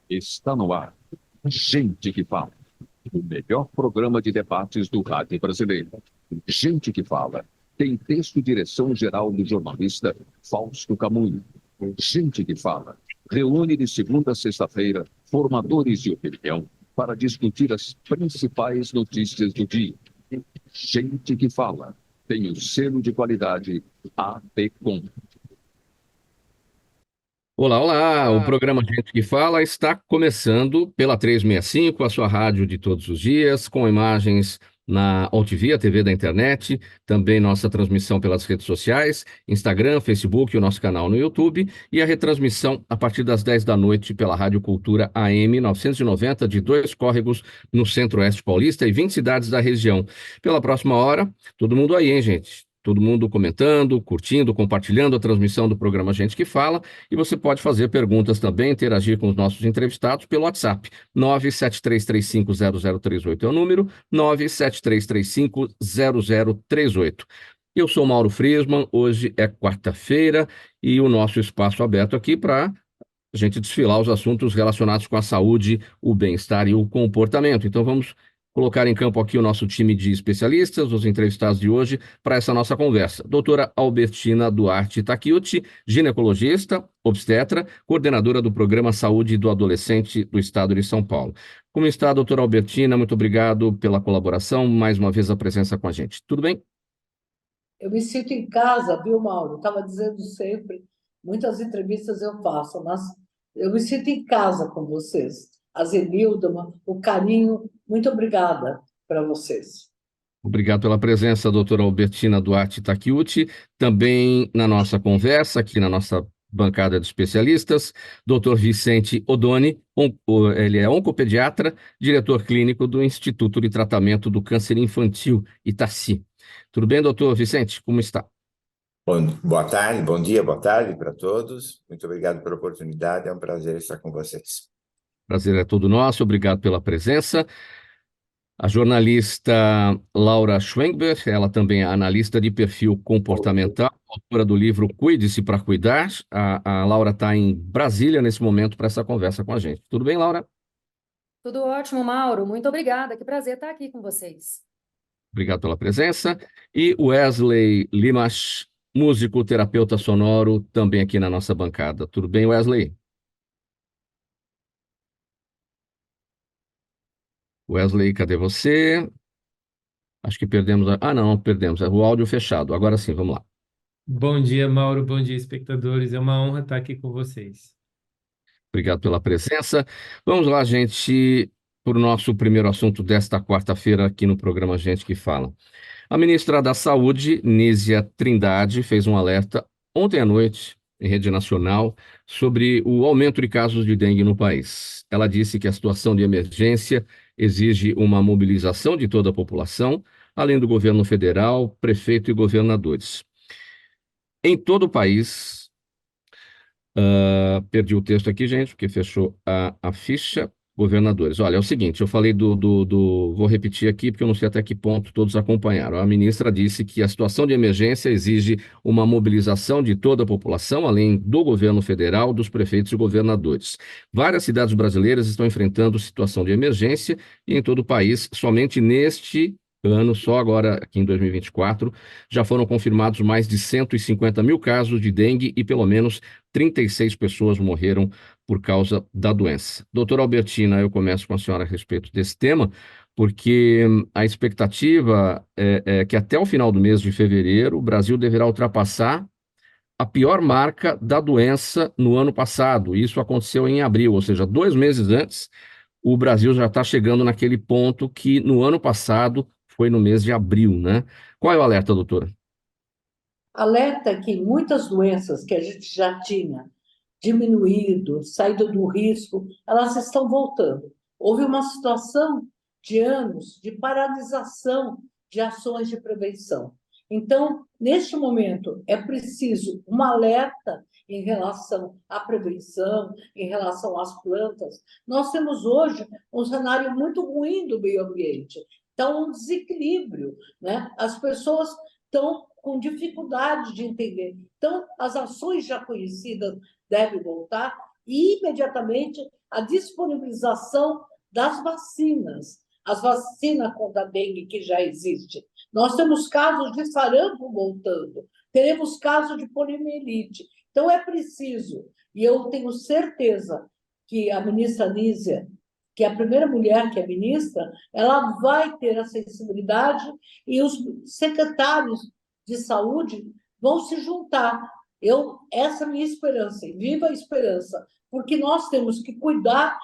Está no ar. Gente que Fala. O melhor programa de debates do rádio brasileiro. Gente que Fala. Tem texto e direção geral do jornalista Fausto Camunho. Gente que Fala. Reúne de segunda a sexta-feira formadores de opinião para discutir as principais notícias do dia. Gente que Fala. Tem o selo de qualidade APCOM. Olá, olá! O programa Gente que Fala está começando pela 365, a sua rádio de todos os dias, com imagens na OTV, a TV da internet, também nossa transmissão pelas redes sociais, Instagram, Facebook, o nosso canal no YouTube e a retransmissão a partir das 10 da noite pela Rádio Cultura AM 990 de Dois Córregos, no Centro-Oeste Paulista e 20 cidades da região. Pela próxima hora, todo mundo aí, hein, gente? Todo mundo comentando, curtindo, compartilhando a transmissão do programa Gente que Fala. E você pode fazer perguntas também, interagir com os nossos entrevistados pelo WhatsApp. 973350038 é o número, 973350038. Eu sou Mauro Friesman, hoje é quarta-feira e o nosso espaço aberto aqui para a gente desfilar os assuntos relacionados com a saúde, o bem-estar e o comportamento. Então vamos colocar em campo aqui o nosso time de especialistas, os entrevistados de hoje, para essa nossa conversa. Doutora Albertina Duarte Takeuchi, ginecologista, obstetra, coordenadora do Programa Saúde do Adolescente do Estado de São Paulo. Como está, doutora Albertina? Muito obrigado pela colaboração, mais uma vez a presença com a gente. Tudo bem? Eu me sinto em casa, viu, Mauro? Estava dizendo sempre, muitas entrevistas eu faço, mas eu me sinto em casa com vocês. A Zenilda, o carinho, muito obrigada para vocês. Obrigado pela presença, doutora Albertina Duarte Takeuchi. Também na nossa conversa, aqui na nossa bancada de especialistas, doutor Vicente Odoni, ele é oncopediatra, diretor clínico do Instituto de Tratamento do Câncer Infantil, Itaci. Tudo bem, doutor Vicente? Como está? Boa tarde, bom dia, boa tarde para todos. Muito obrigado pela oportunidade, é um prazer estar com vocês. Prazer é todo nosso, obrigado pela presença. A jornalista Laura Schwenkberg, ela também é analista de perfil comportamental, autora do livro Cuide-se para Cuidar. A Laura está em Brasília nesse momento para essa conversa com a gente. Tudo bem, Laura? Tudo ótimo, Mauro. Muito obrigada. Que prazer estar aqui com vocês. Obrigado pela presença. E Wesley Limas, músico, terapeuta sonoro, também aqui na nossa bancada. Tudo bem, Wesley? Wesley, cadê você? Acho que perdemos. Ah, não, perdemos. O áudio fechado. Agora sim, vamos lá. Bom dia, Mauro. Bom dia, espectadores. É uma honra estar aqui com vocês. Obrigado pela presença. Vamos lá, gente, para o nosso primeiro assunto desta quarta-feira aqui no programa Gente que Fala. A ministra da Saúde, Nízia Trindade, fez um alerta ontem à noite, em rede nacional, sobre o aumento de casos de dengue no país. Ela disse que a situação de emergência exige uma mobilização de toda a população, além do governo federal, prefeito e governadores. Em todo o país, perdi o texto aqui, gente, porque fechou a ficha. Governadores. Olha, é o seguinte, eu falei vou repetir aqui, porque eu não sei até que ponto todos acompanharam. A ministra disse que a situação de emergência exige uma mobilização de toda a população, além do governo federal, dos prefeitos e governadores. Várias cidades brasileiras estão enfrentando situação de emergência e em todo o país, somente neste ano, só agora, aqui em 2024, já foram confirmados mais de 150 mil casos de dengue e pelo menos 36 pessoas morreram por causa da doença. Doutora Albertina, eu começo com a senhora a respeito desse tema, porque a expectativa é que até o final do mês de fevereiro o Brasil deverá ultrapassar a pior marca da doença no ano passado. Isso aconteceu em abril, ou seja, 2 meses antes, o Brasil já está chegando naquele ponto que no ano passado foi no mês de abril, né? Qual é o alerta, doutora? Alerta que muitas doenças que a gente já tinha diminuído, saído do risco, elas estão voltando. Houve uma situação de anos de paralisação de ações de prevenção. Então, neste momento, é preciso um alerta em relação à prevenção, em relação às plantas. Nós temos hoje um cenário muito ruim do meio ambiente. Então, um desequilíbrio, né? As pessoas estão com dificuldade de entender. Então, as ações já conhecidas devem voltar e imediatamente a disponibilização das vacinas, as vacinas contra a dengue que já existe. Nós temos casos de sarampo voltando, teremos casos de poliomielite. Então, é preciso, e eu tenho certeza que a ministra Nízia, que é a primeira mulher que é ministra, ela vai ter a sensibilidade e os secretários de saúde vão se juntar. Essa é a minha esperança, e viva a esperança, porque nós temos que cuidar.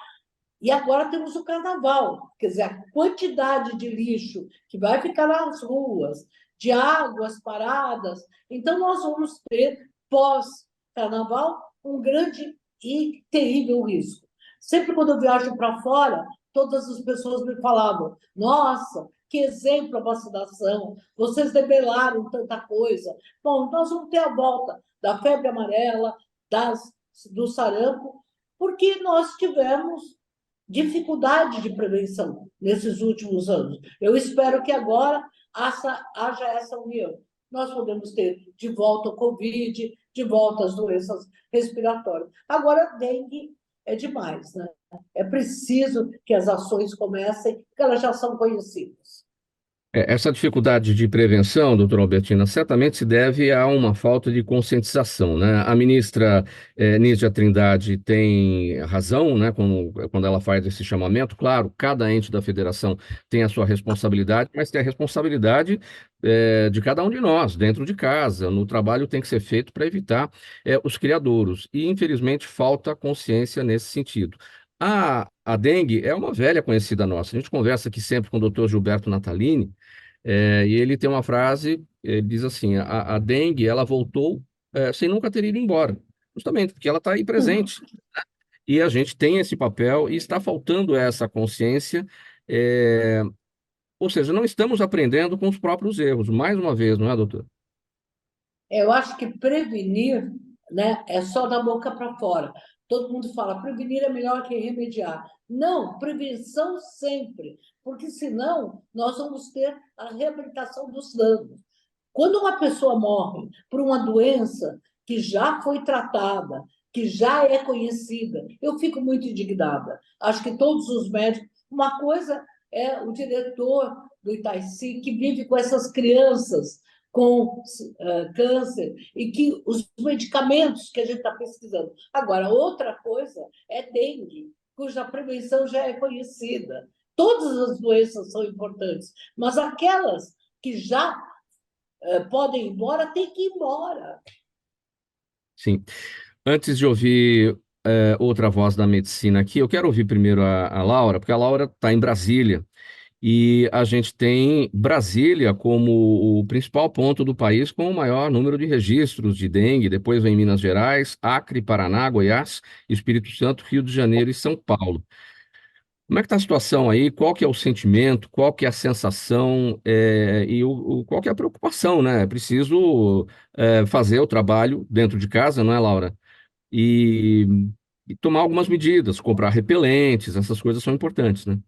E agora temos o carnaval, quer dizer, a quantidade de lixo que vai ficar nas ruas, de águas paradas. Então, nós vamos ter, pós-carnaval, um grande e terrível risco. Sempre quando eu viajo para fora, todas as pessoas me falavam: nossa, que exemplo a vacinação, vocês debelaram tanta coisa. Bom, nós vamos ter a volta da febre amarela, do sarampo, porque nós tivemos dificuldade de prevenção nesses últimos anos. Eu espero que agora haja essa união. Nós podemos ter de volta o Covid, de volta as doenças respiratórias. Agora, a dengue é demais, né? É preciso que as ações comecem, porque elas já são conhecidas. Essa dificuldade de prevenção, doutora Albertina, certamente se deve a uma falta de conscientização, né? A ministra Nízia Trindade tem razão, né, quando ela faz esse chamamento. Claro, cada ente da federação tem a sua responsabilidade, mas tem a responsabilidade de cada um de nós, dentro de casa. No trabalho tem que ser feito para evitar os criadouros. E, infelizmente, falta consciência nesse sentido. A dengue é uma velha conhecida nossa. A gente conversa aqui sempre com o doutor Gilberto Natalini, e ele tem uma frase, ele diz assim: a dengue, ela voltou sem nunca ter ido embora, justamente porque ela está aí presente. E a gente tem esse papel e está faltando essa consciência, ou seja, não estamos aprendendo com os próprios erros, mais uma vez, não é, doutor? Eu acho que prevenir, né, é só da boca para fora. Todo mundo fala, prevenir é melhor que remediar. Não, prevenção sempre, porque senão nós vamos ter a reabilitação dos danos. Quando uma pessoa morre por uma doença que já foi tratada, que já é conhecida, eu fico muito indignada. Acho que todos os médicos... Uma coisa é o diretor do Itaici, que vive com essas crianças com câncer e que os medicamentos que a gente está pesquisando. Agora, outra coisa é dengue, cuja prevenção já é conhecida. Todas as doenças são importantes, mas aquelas que já podem ir embora, tem que ir embora. Sim. Antes de ouvir outra voz da medicina aqui, eu quero ouvir primeiro a Laura, porque a Laura está em Brasília. E a gente tem Brasília como o principal ponto do país com o maior número de registros de dengue. Depois vem Minas Gerais, Acre, Paraná, Goiás, Espírito Santo, Rio de Janeiro e São Paulo. Como é que está a situação aí? Qual que é o sentimento? Qual que é a sensação? E qual que é a preocupação, né? É preciso fazer o trabalho dentro de casa, não é, Laura? E, e tomar algumas medidas, comprar repelentes, essas coisas são importantes, né?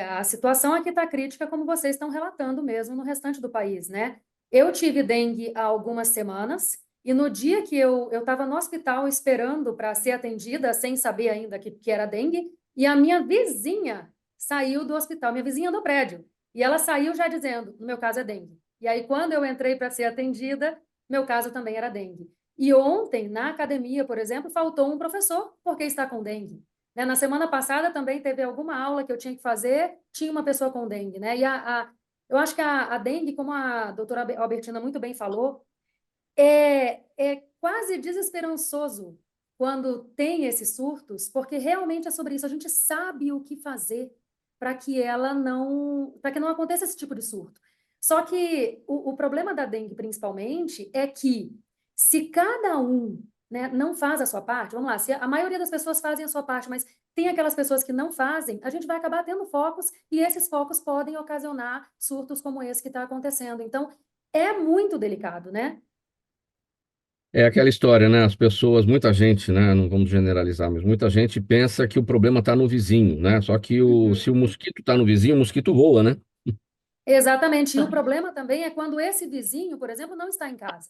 A situação aqui está crítica, como vocês estão relatando mesmo no restante do país, né? Eu tive dengue há algumas semanas e no dia que eu estava no hospital esperando para ser atendida, sem saber ainda que era dengue, e a minha vizinha saiu do hospital, minha vizinha do prédio, e ela saiu já dizendo, no meu caso é dengue. E aí, quando eu entrei para ser atendida, meu caso também era dengue. E ontem, na academia, por exemplo, faltou um professor porque está com dengue. Né? Na semana passada também teve alguma aula que eu tinha que fazer, tinha uma pessoa com dengue, né? E eu acho que a dengue, como a doutora Albertina muito bem falou, é quase desesperançoso quando tem esses surtos, porque realmente é sobre isso. A gente sabe o que fazer para que não aconteça esse tipo de surto. Só que o problema da dengue, principalmente, é que se cada um, né, não faz a sua parte, vamos lá, se a maioria das pessoas fazem a sua parte, mas tem aquelas pessoas que não fazem, a gente vai acabar tendo focos e esses focos podem ocasionar surtos como esse que está acontecendo. Então, é muito delicado, né? É aquela história, né? As pessoas, muita gente, né? Não vamos generalizar, mas muita gente pensa que o problema está no vizinho, né? Só que se o mosquito está no vizinho, o mosquito voa, né? Exatamente. E o problema também é quando esse vizinho, por exemplo, não está em casa.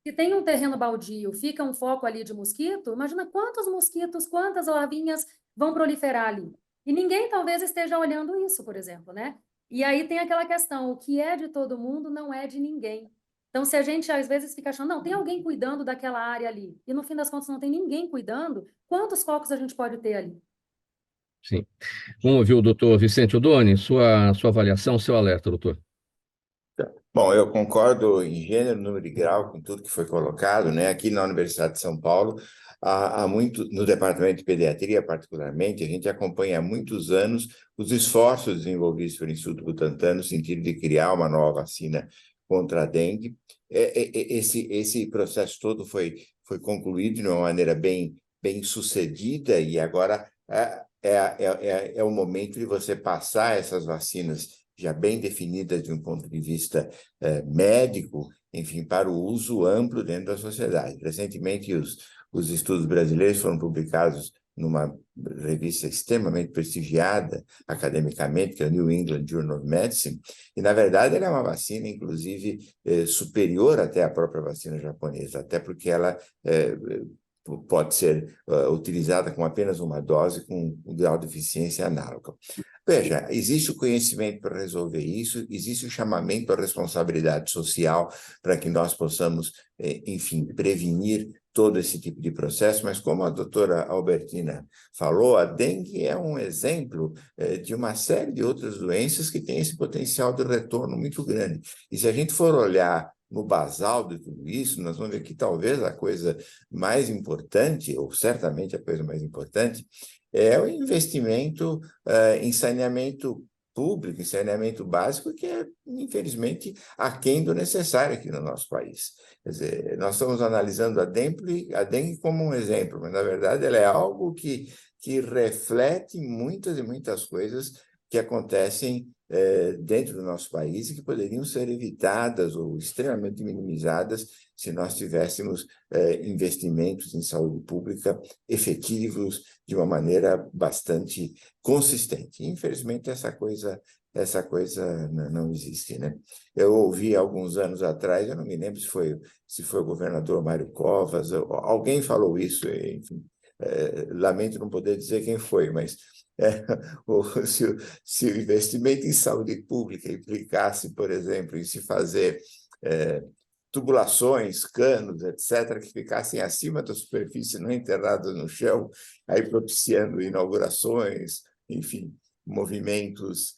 Se tem um terreno baldio, fica um foco ali de mosquito, imagina quantos mosquitos, quantas larvinhas vão proliferar ali. E ninguém talvez esteja olhando isso, por exemplo, né? E aí tem aquela questão, o que é de todo mundo não é de ninguém. Então, se a gente às vezes fica achando, não, tem alguém cuidando daquela área ali, e no fim das contas não tem ninguém cuidando, quantos focos a gente pode ter ali? Sim. Vamos ouvir o doutor Vicente Oddoni, sua avaliação, seu alerta, doutor. Bom, eu concordo em gênero, número e grau com tudo que foi colocado, né? Aqui na Universidade de São Paulo, há muito, no Departamento de Pediatria particularmente, a gente acompanha há muitos anos os esforços desenvolvidos pelo Instituto Butantan no sentido de criar uma nova vacina contra a dengue. Esse processo todo foi concluído de uma maneira bem sucedida e agora é o momento de você passar essas vacinas já bem definidas de um ponto de vista médico, enfim, para o uso amplo dentro da sociedade. Recentemente, os estudos brasileiros foram publicados numa revista extremamente prestigiada academicamente, que é o New England Journal of Medicine, e, na verdade, ela é uma vacina, inclusive, superior até à própria vacina japonesa, até porque ela pode ser utilizada com apenas uma dose com um grau de eficiência análoga. Veja, existe o conhecimento para resolver isso, existe o chamamento à responsabilidade social para que nós possamos, enfim, prevenir todo esse tipo de processo, mas como a doutora Albertina falou, a dengue é um exemplo de uma série de outras doenças que têm esse potencial de retorno muito grande. E se a gente for olhar no basal de tudo isso, nós vamos ver que talvez a coisa mais importante, ou certamente a coisa mais importante, é o investimento em saneamento público, em saneamento básico, que é, infelizmente, aquém do necessário aqui no nosso país. Quer dizer, nós estamos analisando a dengue como um exemplo, mas, na verdade, ela é algo que reflete muitas e muitas coisas que acontecem dentro do nosso país e que poderiam ser evitadas ou extremamente minimizadas se nós tivéssemos investimentos em saúde pública efetivos de uma maneira bastante consistente. Infelizmente, essa coisa não existe, né? Eu ouvi alguns anos atrás, eu não me lembro se foi o governador Mário Covas, alguém falou isso, enfim, lamento não poder dizer quem foi, mas se o investimento em saúde pública implicasse, por exemplo, em se fazer tubulações, canos, etc., que ficassem acima da superfície, não enterrados no chão, aí propiciando inaugurações, enfim, movimentos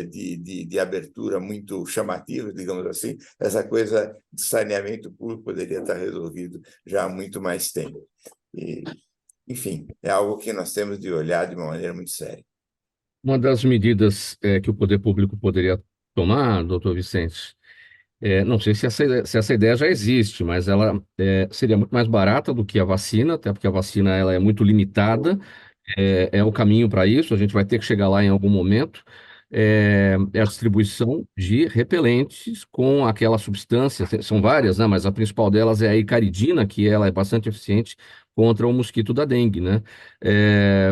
de abertura muito chamativos, digamos assim, essa coisa de saneamento público poderia estar resolvido já há muito mais tempo. Enfim, é algo que nós temos de olhar de uma maneira muito séria. Uma das medidas que o poder público poderia tomar, doutor Vicente, não sei se essa ideia já existe, mas ela seria muito mais barata do que a vacina, até porque a vacina ela é muito limitada, é o caminho para isso, a gente vai ter que chegar lá em algum momento. É a distribuição de repelentes com aquela substância, são várias, né? Mas a principal delas é a icaridina, que ela é bastante eficiente contra o mosquito da dengue, né?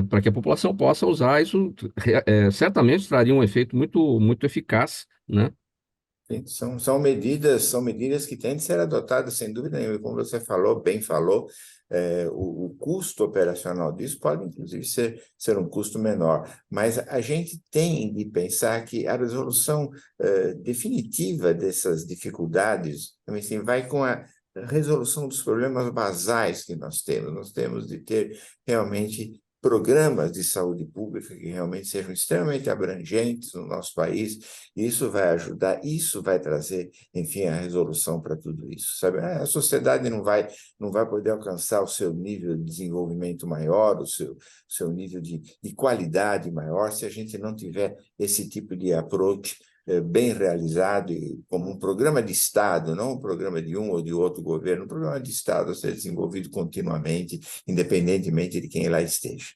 Para que a população possa usar isso, certamente traria um efeito muito, muito eficaz, né? São medidas que têm de ser adotadas, sem dúvida nenhuma. Como você falou, bem falou, o custo operacional disso pode, inclusive, ser um custo menor. Mas a gente tem de pensar que a resolução definitiva dessas dificuldades assim, vai com a resolução dos problemas basais que nós temos. Nós temos de ter realmente programas de saúde pública que realmente sejam extremamente abrangentes no nosso país, e isso vai ajudar, isso vai trazer, enfim, a resolução para tudo isso, sabe? A sociedade não vai poder alcançar o seu nível de desenvolvimento maior, o seu nível de qualidade maior, se a gente não tiver esse tipo de approach bem realizado, como um programa de Estado, não um programa de um ou de outro governo, um programa de Estado a ser desenvolvido continuamente, independentemente de quem lá esteja.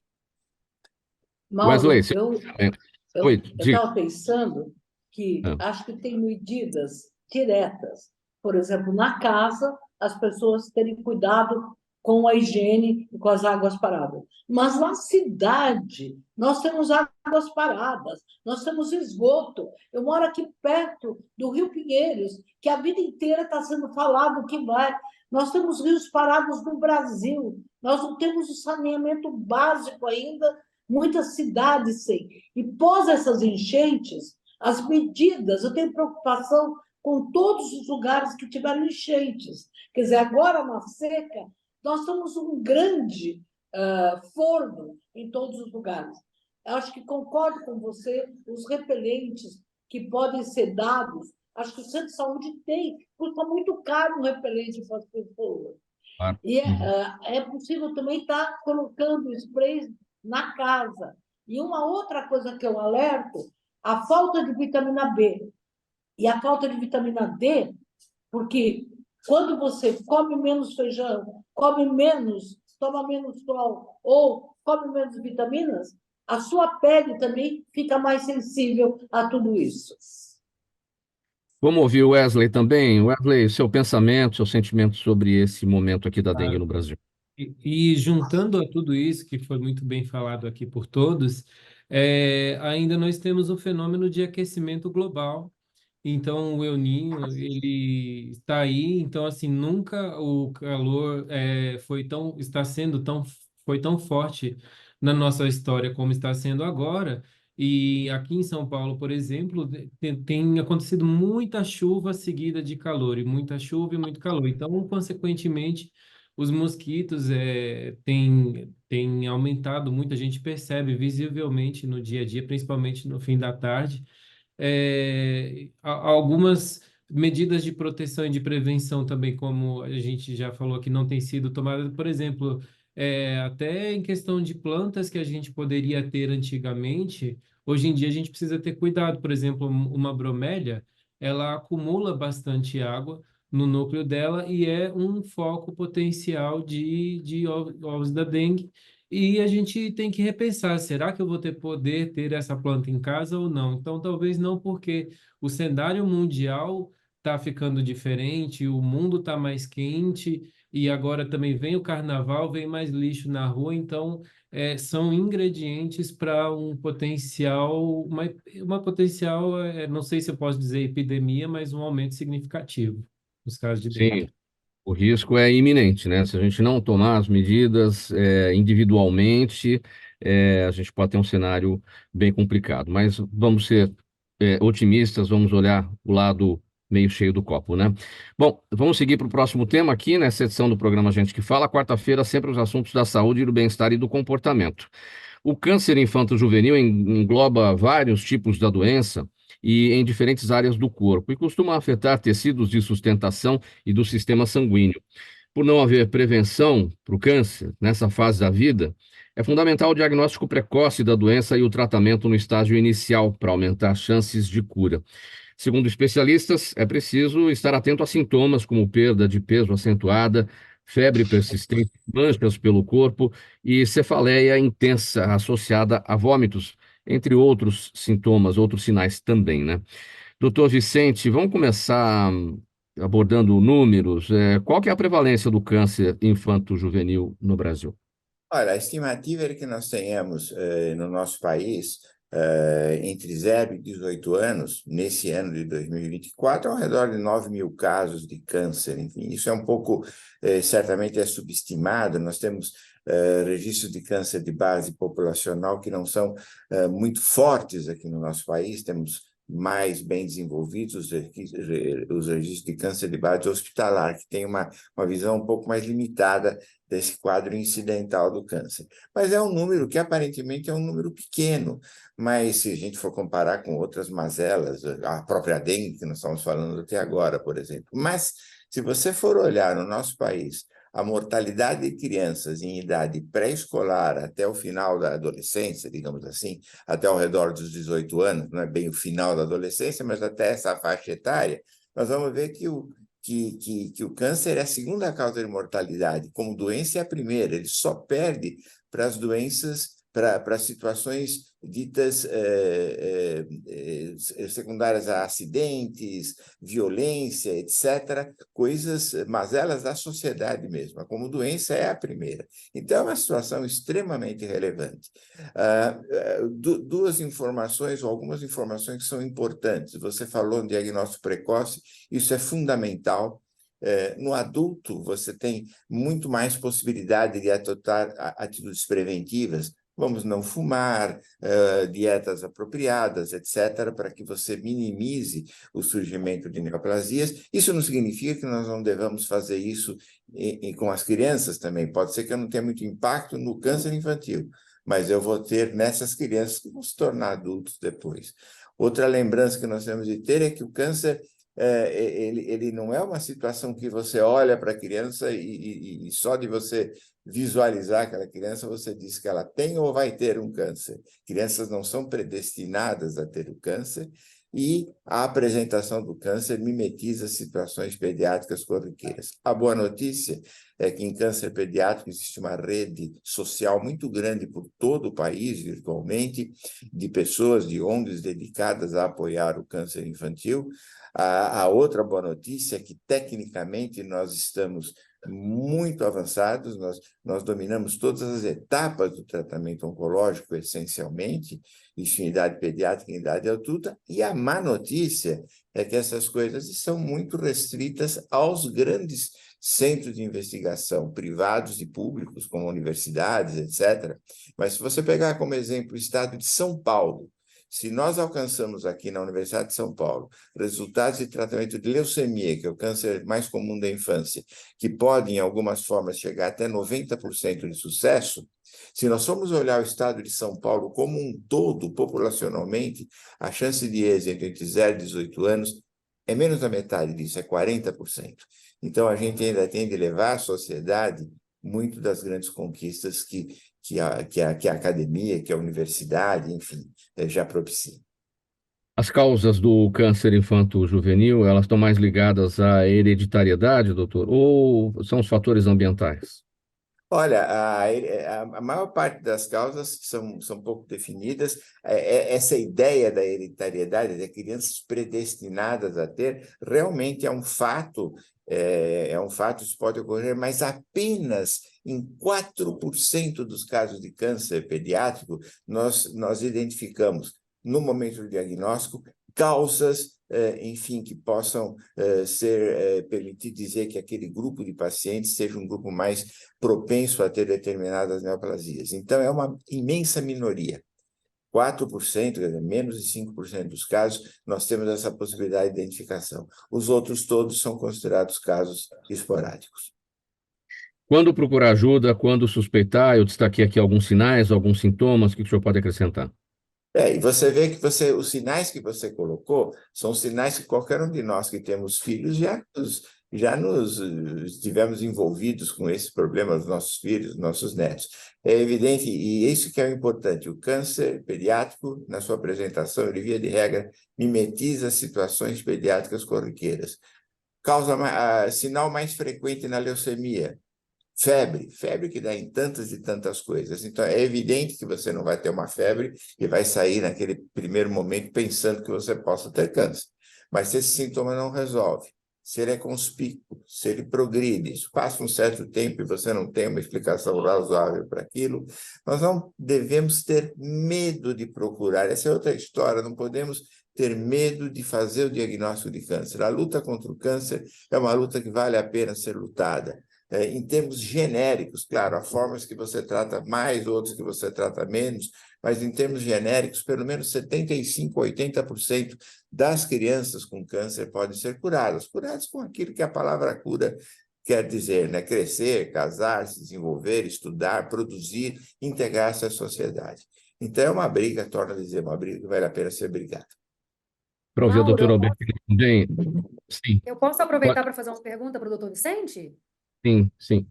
Mauro, Wesley, eu diga. estava pensando que acho que tem medidas diretas. Por exemplo, na casa, as pessoas terem cuidado com a higiene e com as águas paradas. Mas na cidade, nós temos águas paradas, nós temos esgoto. Eu moro aqui perto do Rio Pinheiros, que a vida inteira está sendo falado que vai Nós temos rios parados no Brasil, nós não temos o saneamento básico ainda, muitas cidades sem. E pós essas enchentes, as medidas, eu tenho preocupação com todos os lugares que tiveram enchentes. Quer dizer, agora na seca, nós temos um grande forno em todos os lugares. Eu acho que concordo com você, os repelentes que podem ser dados, acho que o centro de saúde tem, custa muito caro um repelente para as pessoas. Claro. E é possível também estar colocando sprays na casa. E uma outra coisa que eu alerto, a falta de vitamina B e a falta de vitamina D, porque quando você come menos feijão, come menos, toma menos sol ou come menos vitaminas, a sua pele também fica mais sensível a tudo isso. Vamos ouvir o Wesley também. Wesley, seu pensamento, seu sentimento sobre esse momento aqui da dengue no Brasil. E juntando a tudo isso, que foi muito bem falado aqui por todos, ainda nós temos o fenômeno de aquecimento global. Então, o El Niño, ele está aí. Então, assim, nunca o calor foi tão forte na nossa história como está sendo agora. E aqui em São Paulo, por exemplo, tem acontecido muita chuva seguida de calor, e muita chuva e muito calor. Então, consequentemente, os mosquitos têm aumentado muito, a gente percebe visivelmente no dia a dia, principalmente no fim da tarde. Algumas medidas de proteção e de prevenção também, como a gente já falou aqui, não têm sido tomadas. Por exemplo, até em questão de plantas que a gente poderia ter antigamente, hoje em dia a gente precisa ter cuidado. Por exemplo, uma bromélia, ela acumula bastante água no núcleo dela e é um foco potencial de ovos da dengue. E a gente tem que repensar, será que eu vou poder ter essa planta em casa ou não? Então, talvez não, porque o cenário mundial está ficando diferente, o mundo está mais quente, e agora também vem o carnaval, vem mais lixo na rua, então são ingredientes para uma potencial, não sei se eu posso dizer epidemia, mas um aumento significativo nos casos de dengue. Sim, o risco é iminente, né? Se a gente não tomar as medidas individualmente, a gente pode ter um cenário bem complicado. Mas vamos ser otimistas, vamos olhar o lado meio cheio do copo, né? Bom, vamos seguir para o próximo tema aqui, nessa edição do programa Gente que Fala. Quarta-feira, sempre os assuntos da saúde, do bem-estar e do comportamento. O câncer infanto-juvenil engloba vários tipos da doença e em diferentes áreas do corpo, e costuma afetar tecidos de sustentação e do sistema sanguíneo. Por não haver prevenção para o câncer nessa fase da vida, é fundamental o diagnóstico precoce da doença e o tratamento no estágio inicial para aumentar as chances de cura. Segundo especialistas, é preciso estar atento a sintomas como perda de peso acentuada, febre persistente, manchas pelo corpo e cefaleia intensa associada a vômitos, entre outros sintomas, outros sinais também, né? Doutor Vicente, vamos começar abordando números. Qual que é a prevalência do câncer infanto-juvenil no Brasil? Olha, a estimativa é que nós tenhamos no nosso país, entre 0 e 18 anos, nesse ano de 2024, ao redor de 9 mil casos de câncer. Enfim, isso é um pouco, certamente é subestimado. Nós temos registros de câncer de base populacional que não são muito fortes aqui no nosso país. Temos mais bem desenvolvidos os registros de câncer de base hospitalar, que tem uma visão um pouco mais limitada desse quadro incidental do câncer. Mas é um número que aparentemente é um número pequeno, mas se a gente for comparar com outras mazelas, a própria dengue que nós estamos falando até agora, por exemplo. Mas se você for olhar no nosso país, a mortalidade de crianças em idade pré-escolar até o final da adolescência, digamos assim, até ao redor dos 18 anos, não é bem o final da adolescência, mas até essa faixa etária, nós vamos ver que o câncer é a segunda causa de mortalidade, como doença é a primeira, ele só perde para as doenças, para situações ditas secundárias a acidentes, violência, etc., coisas, mazelas da sociedade mesmo. Como doença é a primeira. Então, é uma situação extremamente relevante. Duas informações, ou algumas informações que são importantes. Você falou em diagnóstico precoce, isso é fundamental. No adulto, você tem muito mais possibilidade de adotar atitudes preventivas. Vamos não fumar, dietas apropriadas, etc., para que você minimize o surgimento de neoplasias. Isso não significa que nós não devamos fazer isso com as crianças também. Pode ser que eu não tenha muito impacto no câncer infantil, mas eu vou ter nessas crianças que vão se tornar adultos depois. Outra lembrança que nós temos de ter é que o câncer ele não é uma situação que você olha para a criança e só de você visualizar aquela criança, você diz que ela tem ou vai ter um câncer. Crianças não são predestinadas a ter o câncer, e a apresentação do câncer mimetiza situações pediátricas corriqueiras. A boa notícia é que em câncer pediátrico existe uma rede social muito grande por todo o país, virtualmente, de pessoas, de ONGs dedicadas a apoiar o câncer infantil. A outra boa notícia é que, tecnicamente, nós estamos muito avançados, nós dominamos todas as etapas do tratamento oncológico, essencialmente, isso em idade pediátrica e em idade adulta, e a má notícia é que essas coisas são muito restritas aos grandes centros de investigação, privados e públicos, como universidades, etc. Mas se você pegar como exemplo o estado de São Paulo, se nós alcançamos aqui na Universidade de São Paulo resultados de tratamento de leucemia, que é o câncer mais comum da infância, que pode, em algumas formas, chegar até 90% de sucesso, se nós formos olhar o estado de São Paulo como um todo, populacionalmente, a chance de êxito entre 0 e 18 anos é menos da metade disso, é 40%. Então, a gente ainda tem de levar à sociedade muito das grandes conquistas que a academia, que a universidade, enfim, já propicia. As causas do câncer infanto-juvenil, elas estão mais ligadas à hereditariedade, doutor, ou são os fatores ambientais? Olha, a maior parte das causas são pouco definidas. Essa ideia da hereditariedade, de crianças predestinadas a ter, realmente é um fato, isso pode ocorrer, mas apenas em 4% dos casos de câncer pediátrico nós identificamos, no momento do diagnóstico, causas, enfim, que possam permitir dizer que aquele grupo de pacientes seja um grupo mais propenso a ter determinadas neoplasias. Então, é uma imensa minoria. 4%, quer dizer, menos de 5% dos casos, nós temos essa possibilidade de identificação. Os outros todos são considerados casos esporádicos. Quando procurar ajuda, quando suspeitar, eu destaquei aqui alguns sinais, alguns sintomas, o que o senhor pode acrescentar? E você vê que os sinais que você colocou são sinais que qualquer um de nós que temos filhos já nos estivemos envolvidos com esse problema, os nossos filhos, nossos netos. É evidente, e isso que é o importante, o câncer pediátrico, na sua apresentação, ele, via de regra, mimetiza situações pediátricas corriqueiras. Sinal mais frequente na leucemia, febre que dá em tantas e tantas coisas. Então, é evidente que você não vai ter uma febre e vai sair naquele primeiro momento pensando que você possa ter câncer. Mas se esse sintoma não resolve, se ele é conspícuo, se ele progride, isso passa um certo tempo e você não tem uma explicação razoável para aquilo, nós não devemos ter medo de procurar. Essa é outra história, não podemos ter medo de fazer o diagnóstico de câncer. A luta contra o câncer é uma luta que vale a pena ser lutada. Em termos genéricos, claro, há formas que você trata mais, outras que você trata menos, mas em termos genéricos, pelo menos 75%, 80% das crianças com câncer podem ser curadas com aquilo que a palavra cura quer dizer, né? Crescer, casar, se desenvolver, estudar, produzir, integrar-se à sociedade. Então, é uma briga, torno a dizer, uma briga que vale a pena ser brigada. Para ouvir o doutor Mauro, Alberto também? Sim, eu posso aproveitar para fazer uma pergunta para o doutor Vicente? sim.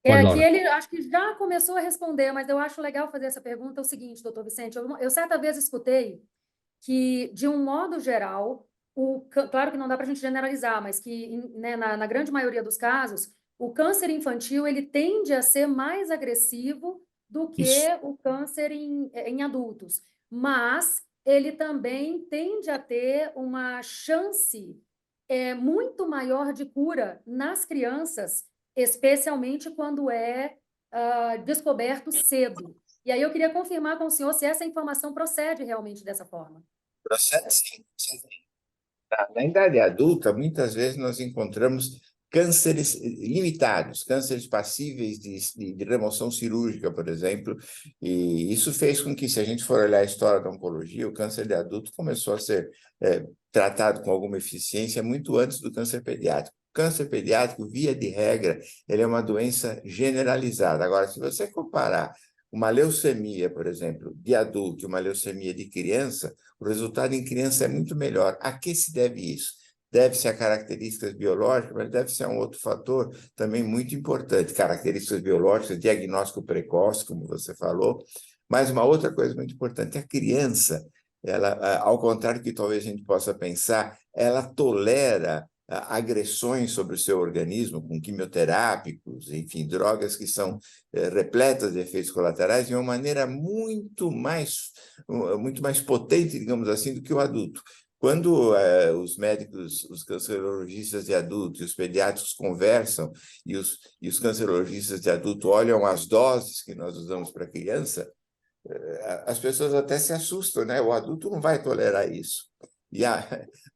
Pode, Que Laura. ele acho que já começou a responder, mas eu acho legal fazer essa pergunta. É o seguinte, doutor Vicente, eu certa vez escutei que, de um modo geral, claro que não dá para a gente generalizar, mas que, né, na grande maioria dos casos, o câncer infantil ele tende a ser mais agressivo do que Isso. o câncer em adultos, mas ele também tende a ter uma chance muito maior de cura nas crianças, especialmente quando é descoberto cedo. E aí eu queria confirmar com o senhor se essa informação procede realmente dessa forma. Procede sim. Na idade adulta, muitas vezes nós encontramos cânceres limitados, cânceres passíveis de remoção cirúrgica, por exemplo, e isso fez com que, se a gente for olhar a história da oncologia, o câncer de adulto começou a ser tratado com alguma eficiência muito antes do câncer pediátrico. O câncer pediátrico, via de regra, ele é uma doença generalizada. Agora, se você comparar uma leucemia, por exemplo, de adulto e uma leucemia de criança, o resultado em criança é muito melhor. A que se deve isso? Deve-se a características biológicas, mas deve-se a um outro fator também muito importante, características biológicas, diagnóstico precoce, como você falou, mas uma outra coisa muito importante, a criança, ela, ao contrário do que talvez a gente possa pensar, ela tolera agressões sobre o seu organismo com quimioterápicos, enfim, drogas que são repletas de efeitos colaterais de uma maneira muito mais potente, digamos assim, do que o adulto. Quando os médicos, os cancerologistas de adulto e os pediatras conversam e os cancerologistas de adulto olham as doses que nós usamos para criança, as pessoas até se assustam, né? O adulto não vai tolerar isso.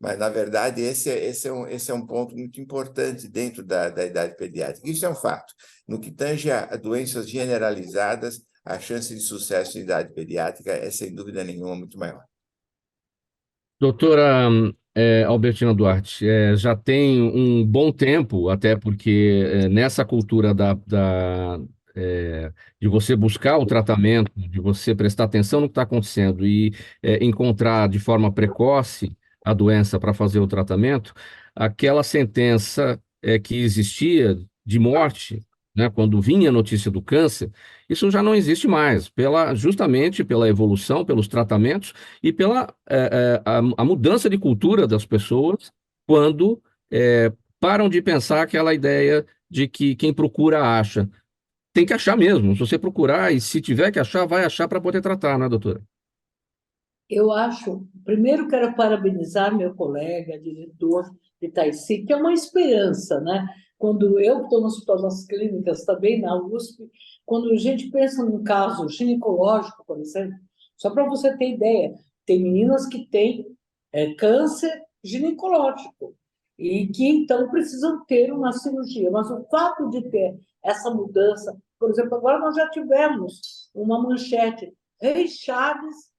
Mas, na verdade, esse é um ponto muito importante dentro da idade pediátrica. Isso é um fato. No que tange a doenças generalizadas, a chance de sucesso em idade pediátrica é, sem dúvida nenhuma, muito maior. Doutora Albertina Duarte, já tem um bom tempo, até porque nessa cultura de você buscar o tratamento, de você prestar atenção no que está acontecendo e encontrar de forma precoce a doença para fazer o tratamento, aquela sentença que existia de morte, né, quando vinha a notícia do câncer, isso já não existe mais, justamente pela evolução, pelos tratamentos e pela a mudança de cultura das pessoas quando param de pensar aquela ideia de que quem procura acha. Tem que achar mesmo. Se você procurar e se tiver que achar, vai achar para poder tratar, né, doutora? Eu acho, primeiro quero parabenizar meu colega, diretor de Itaici, que é uma esperança, né? Quando eu estou no Hospital das Clínicas, também na USP, quando a gente pensa num caso ginecológico, por exemplo, só para você ter ideia, tem meninas que têm câncer ginecológico e que então precisam ter uma cirurgia, mas o fato de ter essa mudança, por exemplo, agora nós já tivemos uma manchete, Rei Chaves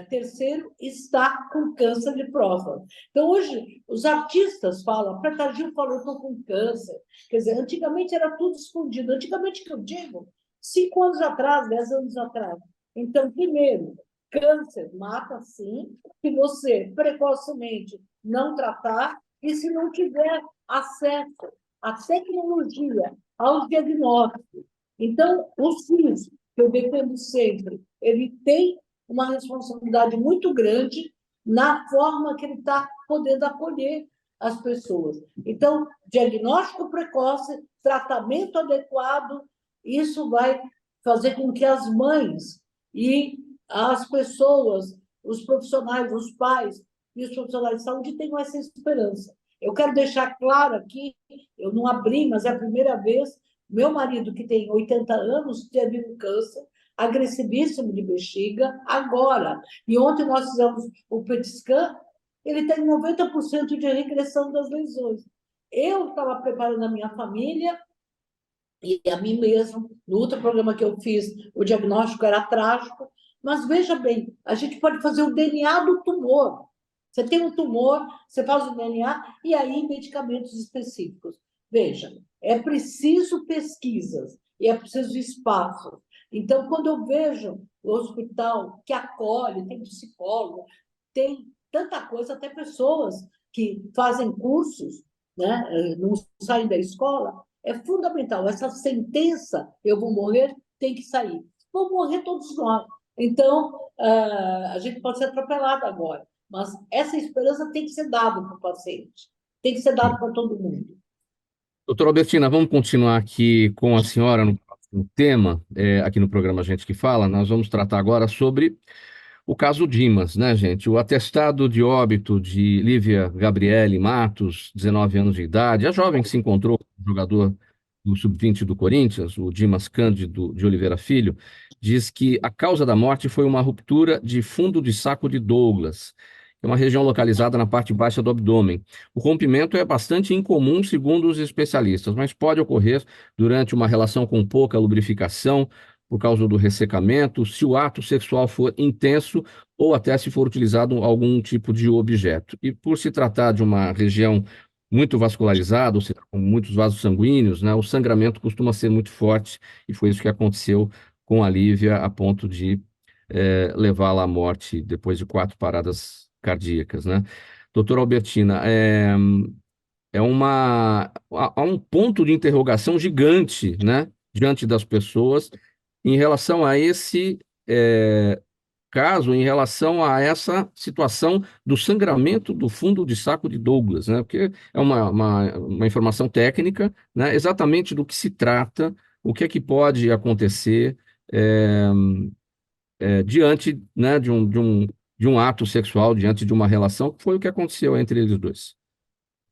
terceiro está com câncer de próstata. Então, hoje, os artistas falam, a Preta Gil falou, estou com câncer. Quer dizer, antigamente era tudo escondido. Antigamente, que eu digo, 5 anos atrás, 10 anos atrás. Então, primeiro, câncer mata, sim, se você precocemente não tratar e se não tiver acesso à tecnologia, aos diagnósticos. Então, o SUS, que eu defendo sempre, ele tem uma responsabilidade muito grande na forma que ele está podendo acolher as pessoas. Então, diagnóstico precoce, tratamento adequado, isso vai fazer com que as mães e as pessoas, os profissionais, os pais e os profissionais de saúde tenham essa esperança. Eu quero deixar claro aqui, eu não abri, mas é a primeira vez, meu marido, que tem 80 anos, teve um câncer agressivíssimo de bexiga agora. E ontem nós fizemos o PET scan, ele tem 90% de regressão das lesões. Eu estava preparando a minha família e a mim mesmo. No outro programa que eu fiz, o diagnóstico era trágico. Mas veja bem, a gente pode fazer o DNA do tumor. Você tem um tumor, você faz o DNA e aí medicamentos específicos. Veja, é preciso pesquisas e é preciso espaço. Então, quando eu vejo o hospital que acolhe, tem psicólogo, tem tanta coisa, até pessoas que fazem cursos, né, não saem da escola, é fundamental. Essa sentença, eu vou morrer, tem que sair. Vão morrer todos nós. Então, a gente pode ser atropelado agora, mas essa esperança tem que ser dada para o paciente, tem que ser dada para todo mundo. Doutora Albertina, vamos continuar aqui com a senhora no próximo tema, aqui no programa Gente que Fala. Nós vamos tratar agora sobre o caso Dimas, né, gente? O atestado de óbito de Lívia Gabriele Matos, 19 anos de idade, a jovem que se encontrou com o jogador do Sub-20 do Corinthians, o Dimas Cândido de Oliveira Filho, diz que a causa da morte foi uma ruptura de fundo de saco de Douglas. é uma região localizada na parte baixa do abdômen. O rompimento é bastante incomum, segundo os especialistas, mas pode ocorrer durante uma relação com pouca lubrificação, por causa do ressecamento, se o ato sexual for intenso ou até se for utilizado algum tipo de objeto. E por se tratar de uma região muito vascularizada, ou seja, com muitos vasos sanguíneos, né, o sangramento costuma ser muito forte, e foi isso que aconteceu com a Lívia, a ponto de levá-la à morte depois de 4 paradas cardíacas, né? Doutora Albertina, há um ponto de interrogação gigante, né, diante das pessoas em relação a esse caso, em relação a essa situação do sangramento do fundo de saco de Douglas, né? Porque é uma informação técnica, né? Exatamente do que se trata, o que é que pode acontecer diante, né, de um ato sexual, diante de uma relação, que foi o que aconteceu entre eles dois.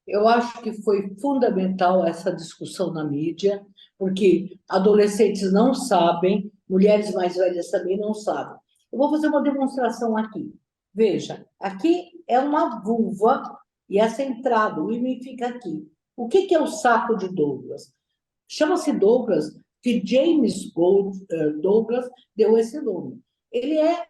Eu acho que foi fundamental essa discussão na mídia, porque adolescentes não sabem, mulheres mais velhas também não sabem. Eu vou fazer uma demonstração aqui. Veja, aqui é uma vulva e essa entrada, o ímã fica aqui. O que é o saco de Douglas? Chama-se Douglas, que James Douglas deu esse nome. Ele é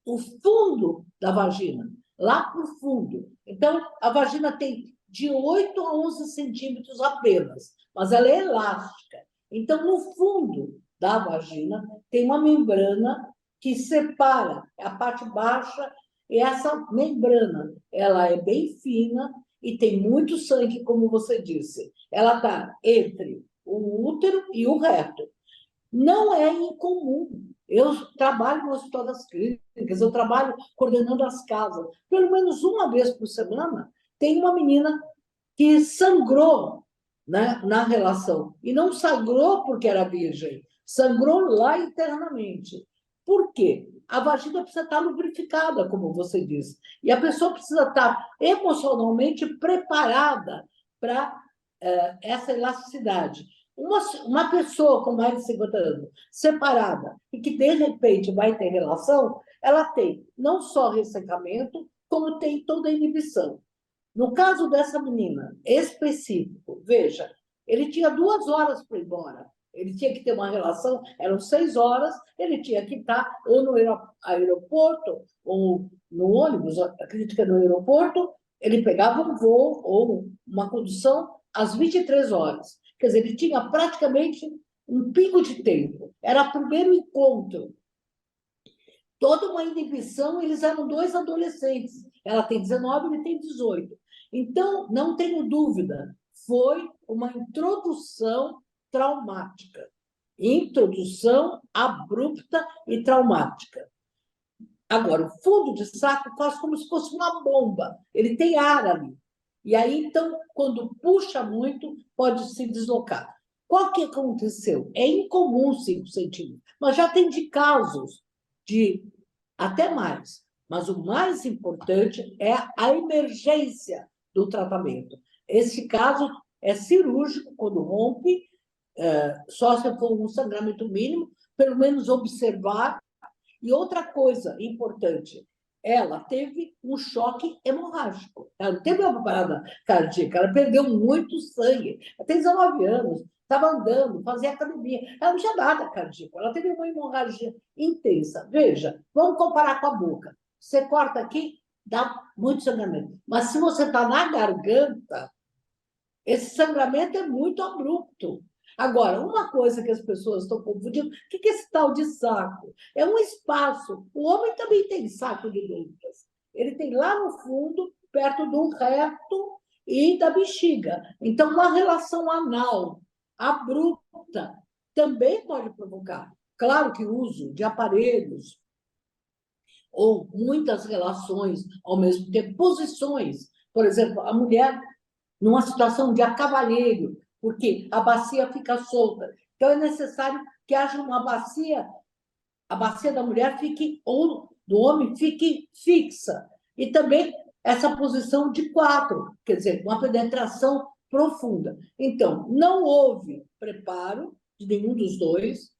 o fundo da vagina, lá para o fundo. Então, a vagina tem de 8 a 11 centímetros apenas, mas ela é elástica. Então, no fundo da vagina, tem uma membrana que separa a parte baixa, e essa membrana, ela é bem fina e tem muito sangue, como você disse. Ela está entre o útero e o reto. Não é incomum. Eu trabalho no Hospital das Clínicas, eu trabalho coordenando as casas. Pelo menos uma vez por semana, tem uma menina que sangrou, né, na relação. E não sangrou porque era virgem, sangrou lá internamente. Por quê? A vagina precisa estar lubrificada, como você disse. E a pessoa precisa estar emocionalmente preparada para essa elasticidade. Uma pessoa com mais de 50 anos, separada, e que de repente vai ter relação, ela tem não só ressecamento, como tem toda a inibição. No caso dessa menina específico, veja, ele tinha 2 horas para ir embora. Ele tinha que ter uma relação, eram 6 horas, ele tinha que estar ou no aeroporto, ou no ônibus, acredito que é no aeroporto, ele pegava um voo ou uma condução às 23 horas. Quer dizer, ele tinha praticamente um pico de tempo. Era o primeiro encontro. Toda uma inibição, eles eram 2 adolescentes. Ela tem 19, ele tem 18. Então, não tenho dúvida, foi uma introdução traumática. Introdução abrupta e traumática. Agora, o fundo de saco faz como se fosse uma bomba. Ele tem ar ali. E aí, então, quando puxa muito, pode se deslocar. Qual que aconteceu? É incomum 5 centímetros, mas já tem de casos de até mais. Mas o mais importante é a emergência do tratamento. Esse caso é cirúrgico, quando rompe, só se for um sangramento mínimo, pelo menos observar. E outra coisa importante, ela teve um choque hemorrágico. Ela não teve uma parada cardíaca, ela perdeu muito sangue. Ela tem 19 anos, estava andando, fazia academia. Ela não tinha nada cardíaco, ela teve uma hemorragia intensa. Veja, vamos comparar com a boca. Você corta aqui, dá muito sangramento. Mas se você está na garganta, esse sangramento é muito abrupto. Agora, uma coisa que as pessoas estão confundindo, o que é esse tal de saco? É um espaço. O homem também tem saco de Douglas. Ele tem lá no fundo, perto do reto e da bexiga. Então, uma relação anal abrupta também pode provocar. Claro que o uso de aparelhos ou muitas relações ao mesmo tempo, posições. Por exemplo, a mulher numa situação de acavalheiro, porque a bacia fica solta. Então, é necessário que haja uma bacia, a bacia da mulher fique, ou do homem, fique fixa. E também essa posição de 4, quer dizer, uma penetração profunda. Então, não houve preparo de nenhum dos dois,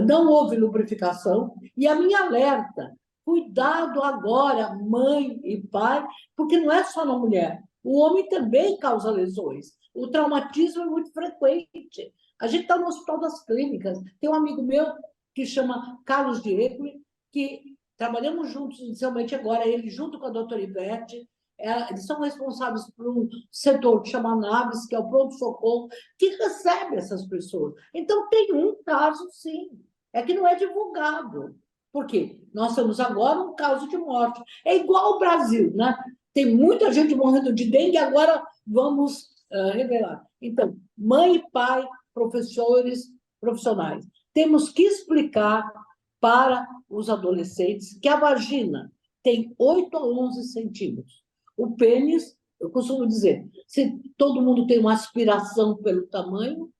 não houve lubrificação, e a minha alerta Cuidado agora, mãe e pai, porque não é só na mulher. O homem também causa lesões. O traumatismo é muito frequente. A gente está no Hospital das Clínicas. Tem um amigo meu que chama Carlos Diego, que trabalhamos juntos inicialmente agora, ele junto com a doutora Ivete, eles são responsáveis por um setor que chama Naves, que é o pronto-socorro, que recebe essas pessoas. Então, tem um caso, sim. É que não é divulgado. Por quê? Nós temos agora um caso de morte. É igual ao Brasil, né? Tem muita gente morrendo de dengue, agora vamos revelar. Então, mãe e pai, professores, profissionais, temos que explicar para os adolescentes que a vagina tem 8 a 11 centímetros. O pênis, eu costumo dizer, se todo mundo tem uma aspiração pelo tamanho,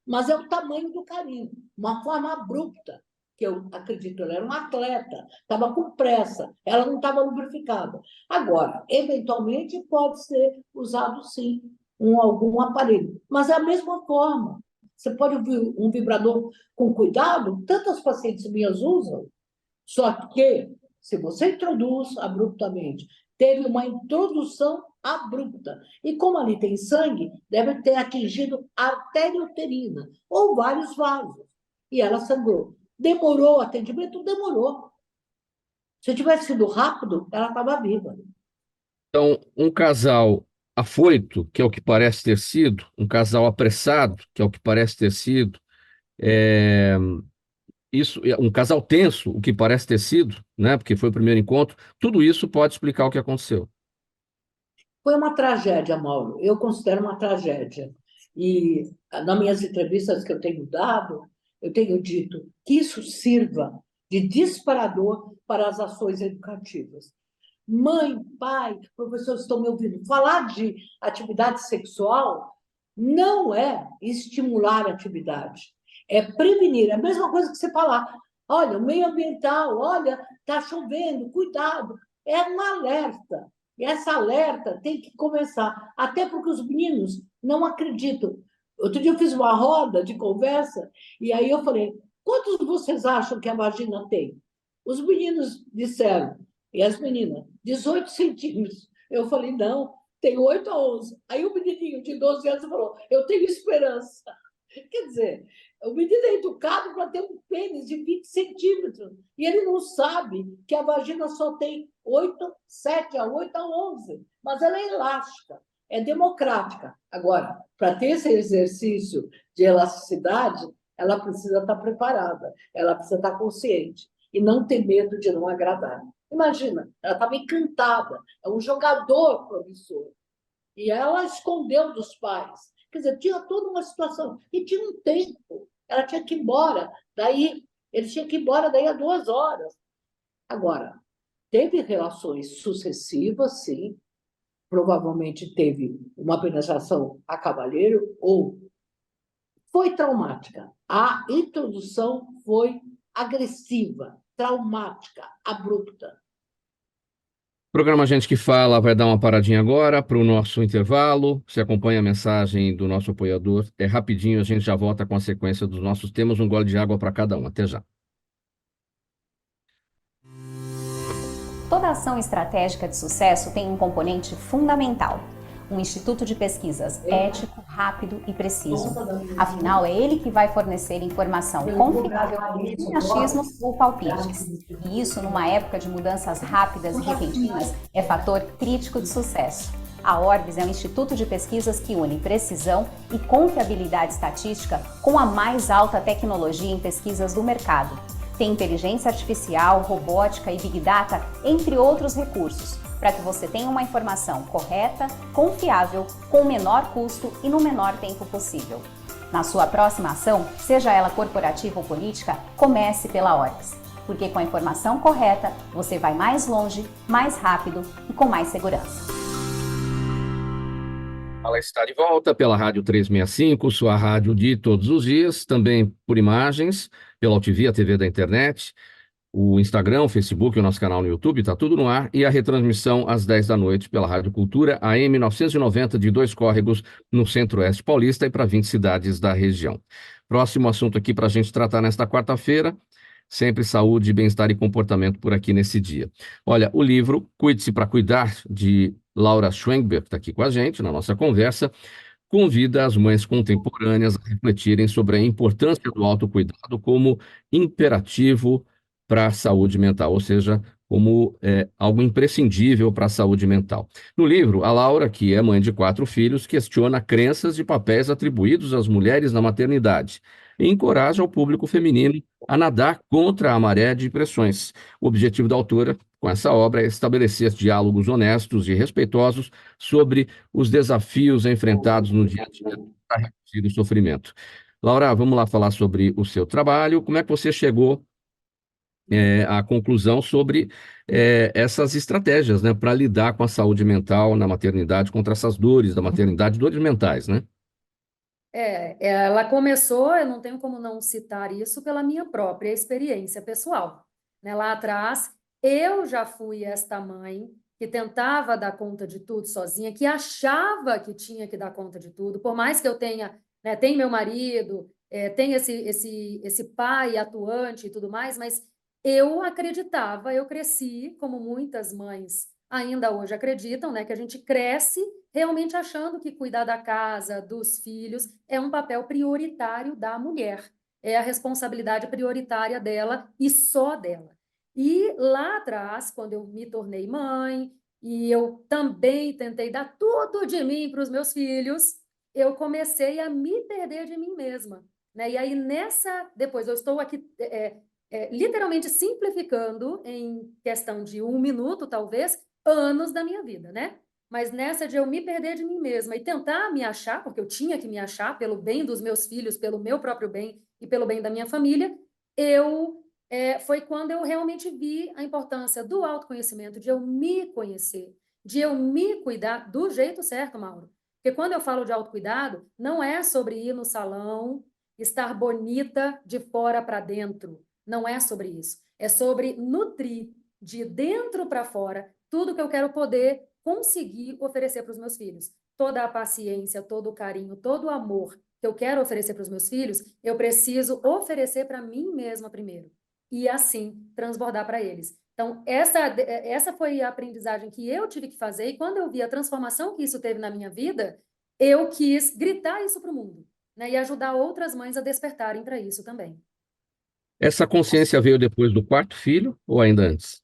mas é o tamanho do carinho, uma forma abrupta, que eu acredito, ela era uma atleta, estava com pressa, ela não estava lubrificada. Agora, eventualmente, pode ser usado, sim, algum aparelho, mas é a mesma forma. Você pode ouvir um vibrador com cuidado, tantas pacientes minhas usam, só que, se você introduz abruptamente, teve uma introdução abrupta. E como ali tem sangue, deve ter atingido a artéria uterina ou vários vasos. E ela sangrou. Demorou o atendimento? Demorou. Se tivesse sido rápido, ela estava viva. Então, um casal afoito, que é o que parece ter sido, um casal apressado, que é o que parece ter sido, é, um casal tenso, o que parece ter sido, né? Porque foi o primeiro encontro, tudo isso pode explicar o que aconteceu. Foi uma tragédia, Mauro. Eu considero uma tragédia. E nas minhas entrevistas que eu tenho dado, eu tenho dito que isso sirva de disparador para as ações educativas. Mãe, pai, professores estão me ouvindo. Falar de atividade sexual não é estimular a atividade, é prevenir. É a mesma coisa que você falar, olha, o meio ambiental, olha, está chovendo, cuidado. É um alerta. E essa alerta tem que começar, até porque os meninos não acreditam. Outro dia eu fiz uma roda de conversa, e aí eu falei, quantos vocês acham que a vagina tem? Os meninos disseram, e as meninas, 18 centímetros. Eu falei, não, tem 8 a 11. Aí o menininho de 12 anos falou, eu tenho esperança. Quer dizer, o menino é educado para ter um pênis de 20 centímetros. E ele não sabe que a vagina só tem 7 a 8 a 11. Mas ela é elástica, é democrática. Agora, para ter esse exercício de elasticidade, ela precisa estar preparada, ela precisa estar consciente e não ter medo de não agradar. Imagina, ela estava encantada, é um jogador promissor. E ela escondeu dos pais. Quer dizer, tinha toda uma situação. E tinha um tempo. Ela tinha que ir embora. Daí, ele tinha que ir embora daí a 2 horas. Agora, teve relações sucessivas, sim. Provavelmente teve uma penetração a cavalheiro ou foi traumática. A introdução foi agressiva, traumática, abrupta. O programa Gente que Fala vai dar uma paradinha agora para o nosso intervalo. Você acompanha a mensagem do nosso apoiador. É rapidinho, a gente já volta com a sequência dos nossos temas. Um gole de água para cada um. Até já. Toda ação estratégica de sucesso tem um componente fundamental: um instituto de pesquisas ético, rápido e preciso. Afinal, é ele que vai fornecer informação confiável sem achismos ou palpites. E isso, numa época de mudanças rápidas e repentinas, é fator crítico de sucesso. A Orbis é um instituto de pesquisas que une precisão e confiabilidade estatística com a mais alta tecnologia em pesquisas do mercado. Tem inteligência artificial, robótica e Big Data, entre outros recursos, para que você tenha uma informação correta, confiável, com o menor custo e no menor tempo possível. Na sua próxima ação, seja ela corporativa ou política, comece pela Orbis, porque com a informação correta, você vai mais longe, mais rápido e com mais segurança. Ela está de volta pela Rádio 365, sua rádio de todos os dias, também por imagens, pela UTV, a TV da internet, o Instagram, o Facebook, o nosso canal no YouTube, está tudo no ar, e a retransmissão às 10 da noite pela Rádio Cultura, AM 990 de Dois Córregos, no Centro-Oeste Paulista e para 20 cidades da região. Próximo assunto aqui para a gente tratar nesta quarta-feira, Sempre saúde, bem-estar e comportamento por aqui nesse dia. Olha, o livro Cuide-se para Cuidar, de Laura Schwengberg, está aqui com a gente na nossa conversa, convida as mães contemporâneas a refletirem sobre a importância do autocuidado como imperativo para a saúde mental, ou seja, como algo imprescindível para a saúde mental. No livro, a Laura, que é mãe de 4 filhos, questiona crenças e papéis atribuídos às mulheres na maternidade e encoraja o público feminino a nadar contra a maré de pressões. O objetivo da autora, com essa obra, é estabelecer diálogos honestos e respeitosos sobre os desafios enfrentados no dia a dia para reduzir o sofrimento. Laura, vamos lá falar sobre o seu trabalho. Como é que você chegou à conclusão sobre essas estratégias, né, para lidar com a saúde mental na maternidade, contra essas dores da maternidade, dores mentais, né? Ela começou, eu não tenho como não citar isso, pela minha própria experiência pessoal, né? Lá atrás, eu já fui esta mãe que tentava dar conta de tudo sozinha, que achava que tinha que dar conta de tudo, por mais que eu tenha, né, tem meu marido, tem esse pai atuante e tudo mais, mas eu acreditava, eu cresci, como muitas mães ainda hoje acreditam, né, que a gente cresce realmente achando que cuidar da casa, dos filhos, é um papel prioritário da mulher. É a responsabilidade prioritária dela e só dela. E lá atrás, quando eu me tornei mãe, e eu também tentei dar tudo de mim para os meus filhos, eu comecei a me perder de mim mesma, né? E aí, depois eu estou aqui literalmente simplificando em questão de 1 minuto, talvez, anos da minha vida, né? Mas nessa de eu me perder de mim mesma e tentar me achar, porque eu tinha que me achar pelo bem dos meus filhos, pelo meu próprio bem e pelo bem da minha família, foi quando eu realmente vi a importância do autoconhecimento, de eu me conhecer, de eu me cuidar do jeito certo, Mauro. Porque quando eu falo de autocuidado, não é sobre ir no salão, estar bonita de fora para dentro. Não é sobre isso. É sobre nutrir de dentro para fora tudo que eu quero poder conseguir oferecer para os meus filhos. Toda a paciência, todo o carinho, todo o amor que eu quero oferecer para os meus filhos, eu preciso oferecer para mim mesma primeiro. E assim transbordar para eles. Então, essa foi a aprendizagem que eu tive que fazer. E quando eu vi a transformação que isso teve na minha vida, eu quis gritar isso para o mundo, né? E ajudar outras mães a despertarem para isso também. Essa consciência veio depois do 4º filho ou ainda antes?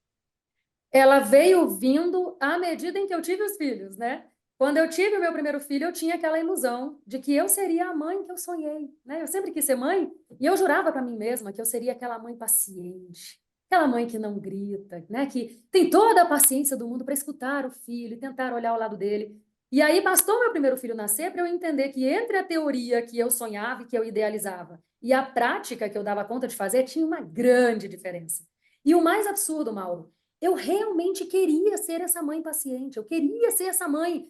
Ela veio vindo à medida em que eu tive os filhos, né? Quando eu tive o meu primeiro filho, eu tinha aquela ilusão de que eu seria a mãe que eu sonhei, né? Eu sempre quis ser mãe e eu jurava para mim mesma que eu seria aquela mãe paciente, aquela mãe que não grita, né? Que tem toda a paciência do mundo para escutar o filho e tentar olhar ao lado dele. E aí bastou meu primeiro filho nascer para eu entender que entre a teoria que eu sonhava e que eu idealizava e a prática que eu dava conta de fazer tinha uma grande diferença. E o mais absurdo, Mauro, eu realmente queria ser essa mãe paciente, eu queria ser essa mãe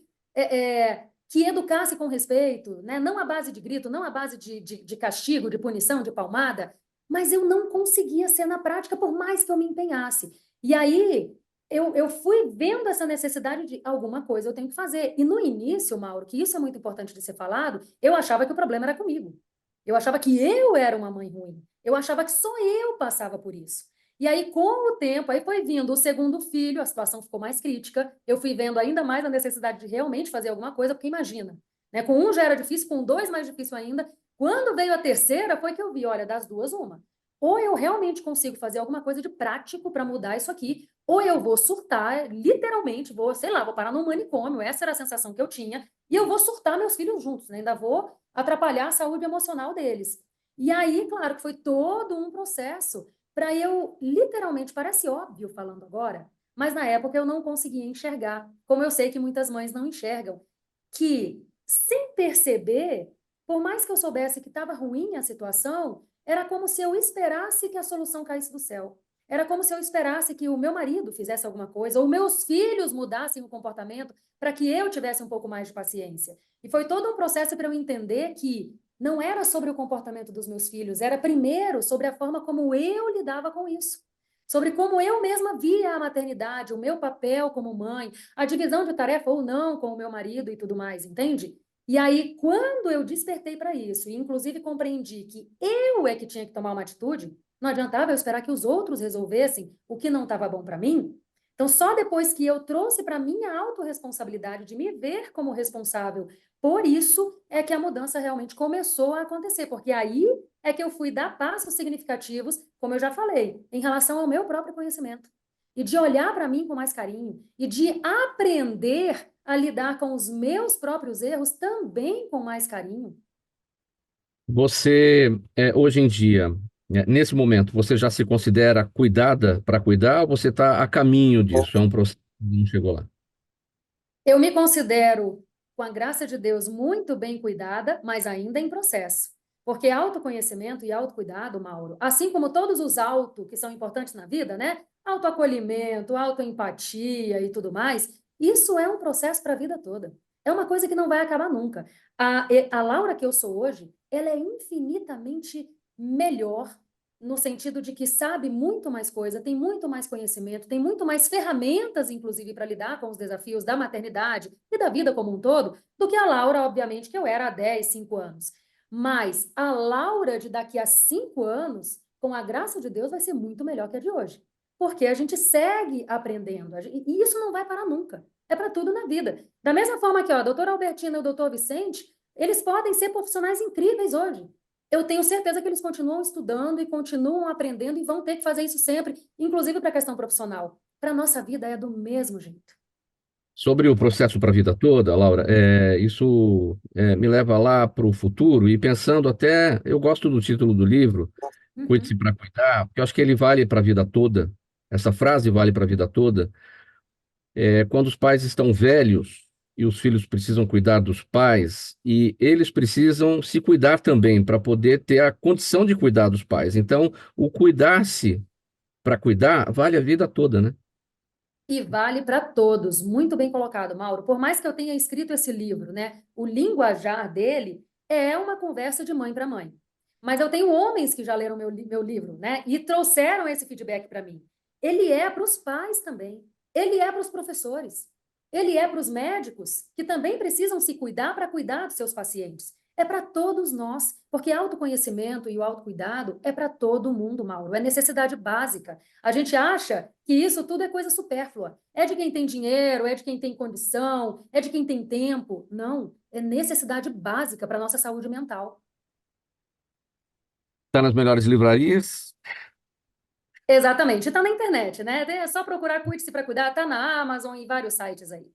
que educasse com respeito, né? Não à base de grito, não à base de castigo, de punição, de palmada, mas eu não conseguia ser na prática, por mais que eu me empenhasse. E aí eu fui vendo essa necessidade de alguma coisa eu tenho que fazer. E no início, Mauro, que isso é muito importante de ser falado, eu achava que o problema era comigo. Eu achava que eu era uma mãe ruim. Eu achava que só eu passava por isso. E aí, com o tempo, aí foi vindo o segundo filho, a situação ficou mais crítica, eu fui vendo ainda mais a necessidade de realmente fazer alguma coisa, porque imagina, né? Com um já era difícil, com 2 mais difícil ainda. Quando veio a terceira, foi que eu vi, olha, das duas, uma. Ou eu realmente consigo fazer alguma coisa de prático para mudar isso aqui, ou eu vou surtar, literalmente, vou, sei lá, vou parar num manicômio, essa era a sensação que eu tinha, e eu vou surtar meus filhos juntos, né? Ainda vou atrapalhar a saúde emocional deles. E aí, claro, que foi todo um processo para eu, literalmente, parece óbvio falando agora, mas na época eu não conseguia enxergar, como eu sei que muitas mães não enxergam, que, sem perceber, por mais que eu soubesse que estava ruim a situação, era como se eu esperasse que a solução caísse do céu. Era como se eu esperasse que o meu marido fizesse alguma coisa, ou meus filhos mudassem o comportamento para que eu tivesse um pouco mais de paciência. E foi todo um processo para eu entender que não era sobre o comportamento dos meus filhos, era primeiro sobre a forma como eu lidava com isso. Sobre como eu mesma via a maternidade, o meu papel como mãe, a divisão de tarefa ou não com o meu marido e tudo mais, entende? E aí, quando eu despertei para isso, e inclusive compreendi que eu é que tinha que tomar uma atitude, Não adiantava eu esperar que os outros resolvessem o que não estava bom para mim. Então, só depois que eu trouxe para minha autorresponsabilidade de me ver como responsável por isso, é que a mudança realmente começou a acontecer, porque aí é que eu fui dar passos significativos, como eu já falei, em relação ao meu próprio conhecimento. E de olhar para mim com mais carinho, e de aprender a lidar com os meus próprios erros também com mais carinho. Você, hoje em dia, nesse momento, você já se considera cuidada para cuidar ou você está a caminho disso? É um processo que não chegou lá. Eu me considero, com a graça de Deus, muito bem cuidada, mas ainda em processo. Porque autoconhecimento e autocuidado, Mauro, assim como todos os auto que são importantes na vida, né? Autoacolhimento, autoempatia e tudo mais, isso é um processo para a vida toda. É uma coisa que não vai acabar nunca. A Laura que eu sou hoje, ela é infinitamente melhor no sentido de que sabe muito mais coisa, tem muito mais conhecimento, tem muito mais ferramentas, inclusive, para lidar com os desafios da maternidade e da vida como um todo, do que a Laura, obviamente, que eu era há 10, 5 anos. Mas a Laura de daqui a 5 anos, com a graça de Deus, vai ser muito melhor que a de hoje. Porque a gente segue aprendendo, e isso não vai parar nunca. É para tudo na vida. Da mesma forma que ó, a doutora Albertina e o doutor Vicente, eles podem ser profissionais incríveis hoje. Eu tenho certeza que eles continuam estudando e continuam aprendendo e vão ter que fazer isso sempre, inclusive para a questão profissional. Para a nossa vida é do mesmo jeito. Sobre o processo para a vida toda, Laura, isso me leva lá para o futuro e pensando até, eu gosto do título do livro, Cuide-se Uhum. para cuidar, porque eu acho que ele vale para a vida toda, essa frase vale para a vida toda. Quando os pais estão velhos e os filhos precisam cuidar dos pais, e eles precisam se cuidar também para poder ter a condição de cuidar dos pais. Então, o cuidar-se para cuidar vale a vida toda, né? E vale para todos. Muito bem colocado, Mauro. Por mais que eu tenha escrito esse livro, né, o linguajar dele é uma conversa de mãe para mãe. Mas eu tenho homens que já leram meu livro, né, e trouxeram esse feedback para mim. Ele é para os pais também. Ele é para os professores. Ele é para os médicos, que também precisam se cuidar para cuidar dos seus pacientes. É para todos nós, porque autoconhecimento e o autocuidado é para todo mundo, Mauro. É necessidade básica. A gente acha que isso tudo é coisa supérflua. É de quem tem dinheiro, é de quem tem condição, é de quem tem tempo. Não, é necessidade básica para a nossa saúde mental. Está nas melhores livrarias. Exatamente. Está na internet, né? É só procurar Cuide-se para Cuidar, está na Amazon e vários sites aí.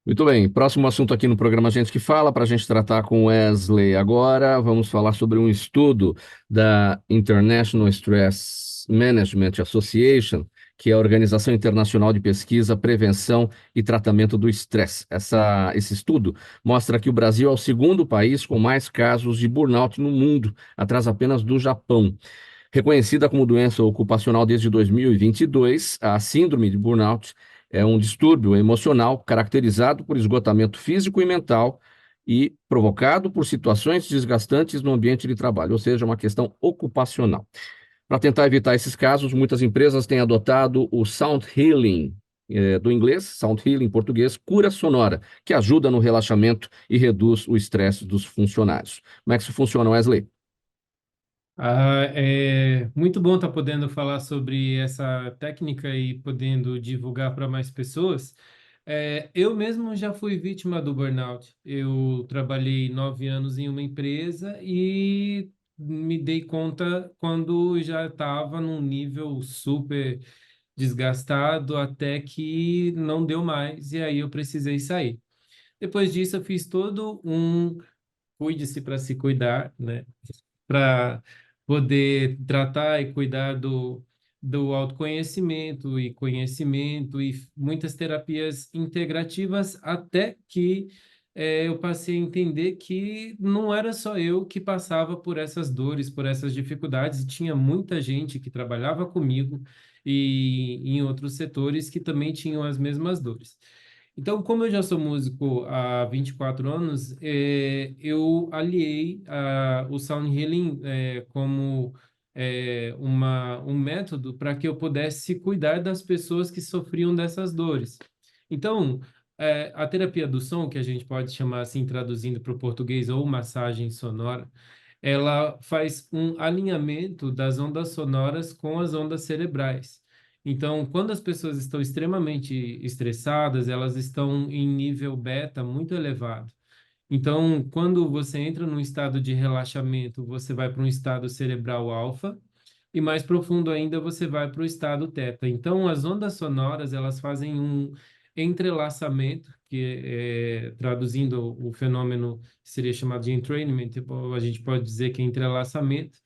Muito bem, próximo assunto aqui no programa Gente que Fala, para a gente tratar com Wesley agora, vamos falar sobre um estudo da International Stress Management Association, que é a Organização Internacional de Pesquisa, Prevenção e Tratamento do Estresse. Esse estudo mostra que o Brasil é o segundo país com mais casos de burnout no mundo, atrás apenas do Japão. Reconhecida como doença ocupacional desde 2022, a síndrome de burnout é um distúrbio emocional caracterizado por esgotamento físico e mental e provocado por situações desgastantes no ambiente de trabalho, ou seja, uma questão ocupacional. Para tentar evitar esses casos, muitas empresas têm adotado o Sound Healing, do inglês, Sound Healing em português, cura sonora, que ajuda no relaxamento e reduz o estresse dos funcionários. Como é que isso funciona, Wesley? É muito bom estar podendo falar sobre essa técnica e podendo divulgar para mais pessoas. Eu mesmo já fui vítima do burnout. Eu trabalhei 9 anos em uma empresa e me dei conta quando já estava num nível super desgastado, até que não deu mais, e aí eu precisei sair. Depois disso, eu fiz todo um cuide-se para se cuidar, né? Para poder tratar e cuidar do autoconhecimento e conhecimento e muitas terapias integrativas, até que eu passei a entender que não era só eu que passava por essas dores, por essas dificuldades, e tinha muita gente que trabalhava comigo e em outros setores que também tinham as mesmas dores. Então, como eu já sou músico há 24 anos, eu aliei o Sound Healing como um método para que eu pudesse cuidar das pessoas que sofriam dessas dores. Então, a terapia do som, que a gente pode chamar assim, traduzindo para o português, ou massagem sonora, ela faz um alinhamento das ondas sonoras com as ondas cerebrais. Então, quando as pessoas estão extremamente estressadas, elas estão em nível beta muito elevado. Então, quando você entra num estado de relaxamento, você vai para um estado cerebral alfa, e mais profundo ainda, você vai para o estado teta. Então, as ondas sonoras, elas fazem um entrelaçamento, que traduzindo o fenômeno seria chamado de entrainment, a gente pode dizer que é entrelaçamento.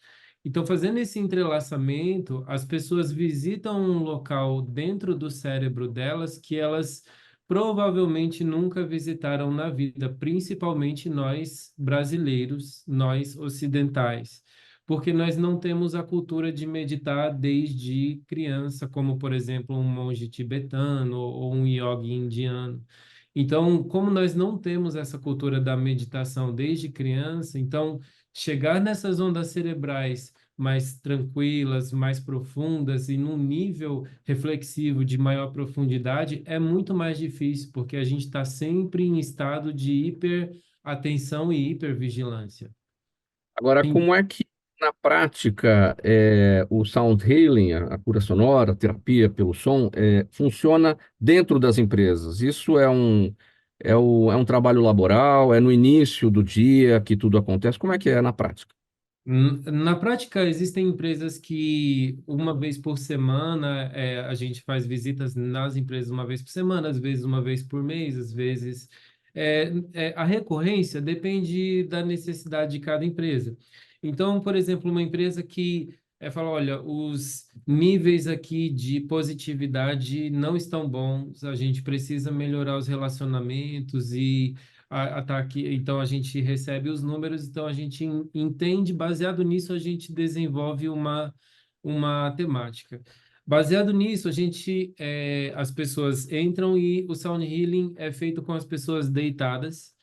Então, fazendo esse entrelaçamento, as pessoas visitam um local dentro do cérebro delas que elas provavelmente nunca visitaram na vida, principalmente nós brasileiros, nós ocidentais, porque nós não temos a cultura de meditar desde criança, como, por exemplo, um monge tibetano ou um yogi indiano. Então, como nós não temos essa cultura da meditação desde criança, então chegar nessas ondas cerebrais mais tranquilas, mais profundas e num nível reflexivo de maior profundidade é muito mais difícil, porque a gente está sempre em estado de hiperatenção e hipervigilância. Agora, como é que, na prática, o sound healing, a cura sonora, a terapia pelo som, funciona dentro das empresas? Isso é um trabalho laboral? É no início do dia que tudo acontece? Como é que é na prática? Na prática, existem empresas que uma vez por semana a gente faz visitas nas empresas uma vez por semana, às vezes uma vez por mês, às vezes. A recorrência depende da necessidade de cada empresa. Então, por exemplo, uma empresa que fala, olha, os níveis aqui de positividade não estão bons, a gente precisa melhorar os relacionamentos e ataque, então a gente recebe os números, então a gente entende, baseado nisso a gente desenvolve uma temática. Baseado nisso, as pessoas entram e o sound healing é feito com as pessoas deitadas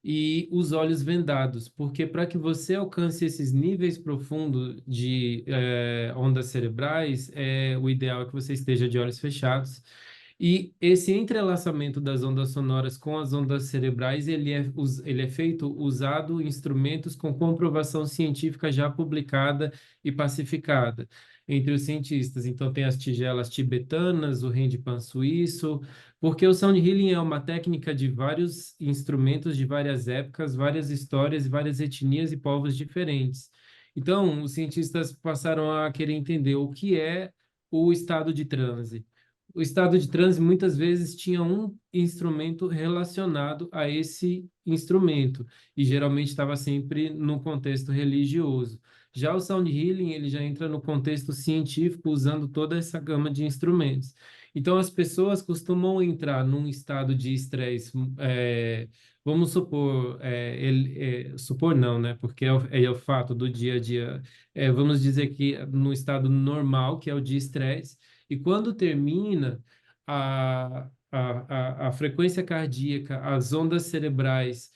e os olhos vendados, porque para que você alcance esses níveis profundos de ondas cerebrais, o ideal é que você esteja de olhos fechados. E esse entrelaçamento das ondas sonoras com as ondas cerebrais, ele é feito usado instrumentos com comprovação científica já publicada e pacificada entre os cientistas. Então, tem as tigelas tibetanas, o Rendipan suíço, porque o sound healing é uma técnica de vários instrumentos de várias épocas, várias histórias, várias etnias e povos diferentes. Então, os cientistas passaram a querer entender o que é o estado de transe. O estado de transe muitas vezes tinha um instrumento relacionado a esse instrumento, e geralmente estava sempre no contexto religioso. Já o sound healing, ele já entra no contexto científico, usando toda essa gama de instrumentos. Então, as pessoas costumam entrar num estado de estresse, vamos supor, supor não, né? Porque é o fato do dia a dia. Vamos dizer que no estado normal, que é o de estresse, e quando termina, a frequência cardíaca, as ondas cerebrais,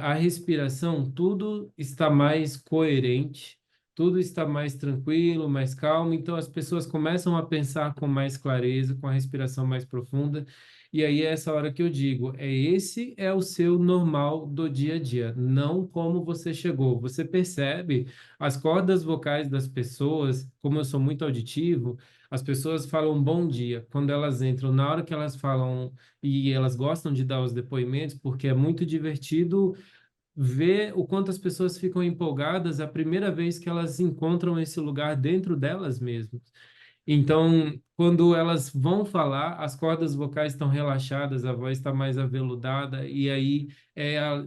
a respiração, tudo está mais coerente, tudo está mais tranquilo, mais calmo. Então, as pessoas começam a pensar com mais clareza, com a respiração mais profunda. E aí é essa hora que eu digo, esse é o seu normal do dia a dia, não como você chegou. Você percebe as cordas vocais das pessoas, como eu sou muito auditivo, as pessoas falam bom dia quando elas entram, na hora que elas falam, e elas gostam de dar os depoimentos, porque é muito divertido ver o quanto as pessoas ficam empolgadas a primeira vez que elas encontram esse lugar dentro delas mesmas. Então, quando elas vão falar, as cordas vocais estão relaxadas, a voz está mais aveludada, e aí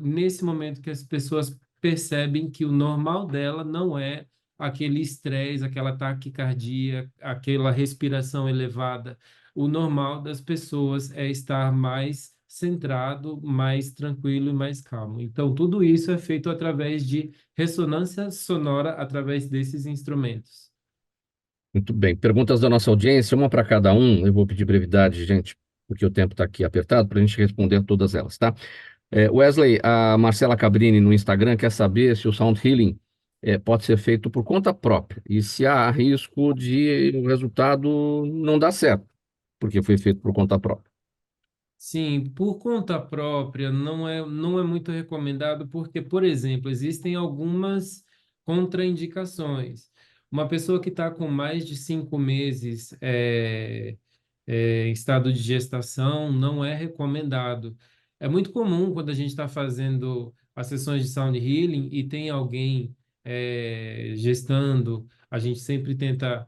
nesse momento que as pessoas percebem que o normal dela não é aquele estresse, aquela taquicardia, aquela respiração elevada. O normal das pessoas é estar mais centrado, mais tranquilo e mais calmo. Então, tudo isso é feito através de ressonância sonora, através desses instrumentos. Muito bem. Perguntas da nossa audiência, uma para cada um. Eu vou pedir brevidade, gente, porque o tempo está aqui apertado, para a gente responder a todas elas, tá? Wesley, a Marcela Cabrini no Instagram quer saber se o sound healing pode ser feito por conta própria e se há risco de o resultado não dar certo, porque foi feito por conta própria. Sim, por conta própria não é muito recomendado, porque, por exemplo, existem algumas contraindicações. Uma pessoa que está com mais de 5 meses em estado de gestação não é recomendado. É muito comum quando a gente está fazendo as sessões de sound healing e tem alguém gestando, a gente sempre tenta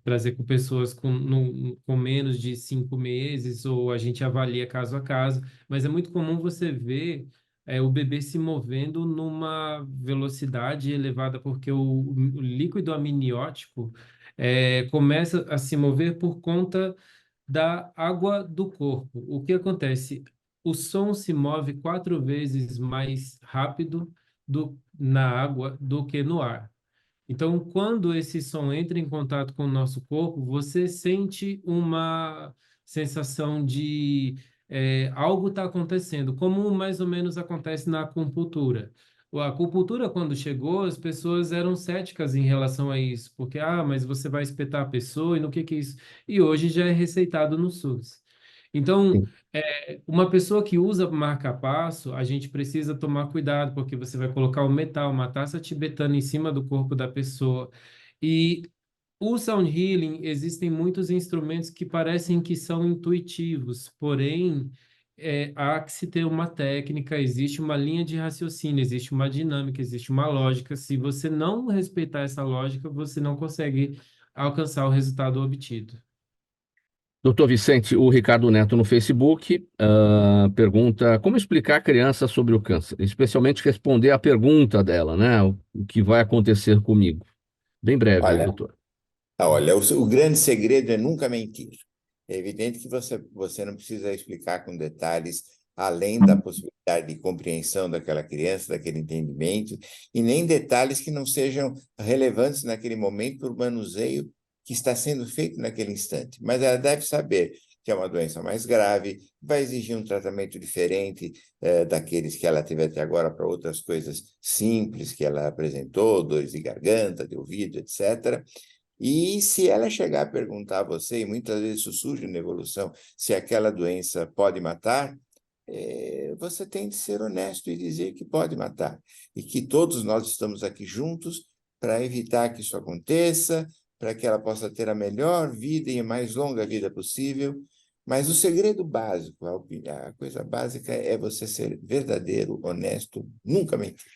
trazer com pessoas com menos de 5 meses, ou a gente avalia caso a caso, mas é muito comum você ver o bebê se movendo numa velocidade elevada, porque o líquido amniótico começa a se mover por conta da água do corpo. O que acontece? O som se move 4 vezes mais rápido na água do que no ar. Então, quando esse som entra em contato com o nosso corpo, você sente uma sensação de algo está acontecendo, como mais ou menos acontece na acupuntura. A acupuntura, quando chegou, as pessoas eram céticas em relação a isso, porque, mas você vai espetar a pessoa e no que é isso? E hoje já é receitado no SUS. Então, Sim. uma pessoa que usa marca-passo, a gente precisa tomar cuidado, porque você vai colocar o metal, uma taça tibetana em cima do corpo da pessoa. E o sound healing, existem muitos instrumentos que parecem que são intuitivos, porém, há que se ter uma técnica, existe uma linha de raciocínio, existe uma dinâmica, existe uma lógica. Se você não respeitar essa lógica, você não consegue alcançar o resultado obtido. Doutor Vicente, o Ricardo Neto no Facebook pergunta como explicar à criança sobre o câncer, especialmente responder à pergunta dela, né? O que vai acontecer comigo? Bem breve aí, Olha, doutor. o grande segredo é nunca mentir. É evidente que você não precisa explicar com detalhes, além da possibilidade de compreensão daquela criança, daquele entendimento, e nem detalhes que não sejam relevantes naquele momento para o manuseio que está sendo feito naquele instante. Mas ela deve saber que é uma doença mais grave, vai exigir um tratamento diferente daqueles que ela teve até agora para outras coisas simples que ela apresentou, dores de garganta, de ouvido, etc. E se ela chegar a perguntar a você, e muitas vezes isso surge na evolução, se aquela doença pode matar, você tem de ser honesto e dizer que pode matar. E que todos nós estamos aqui juntos para evitar que isso aconteça, para que ela possa ter a melhor vida e a mais longa vida possível. Mas o segredo básico, a coisa básica é você ser verdadeiro, honesto, nunca mentir.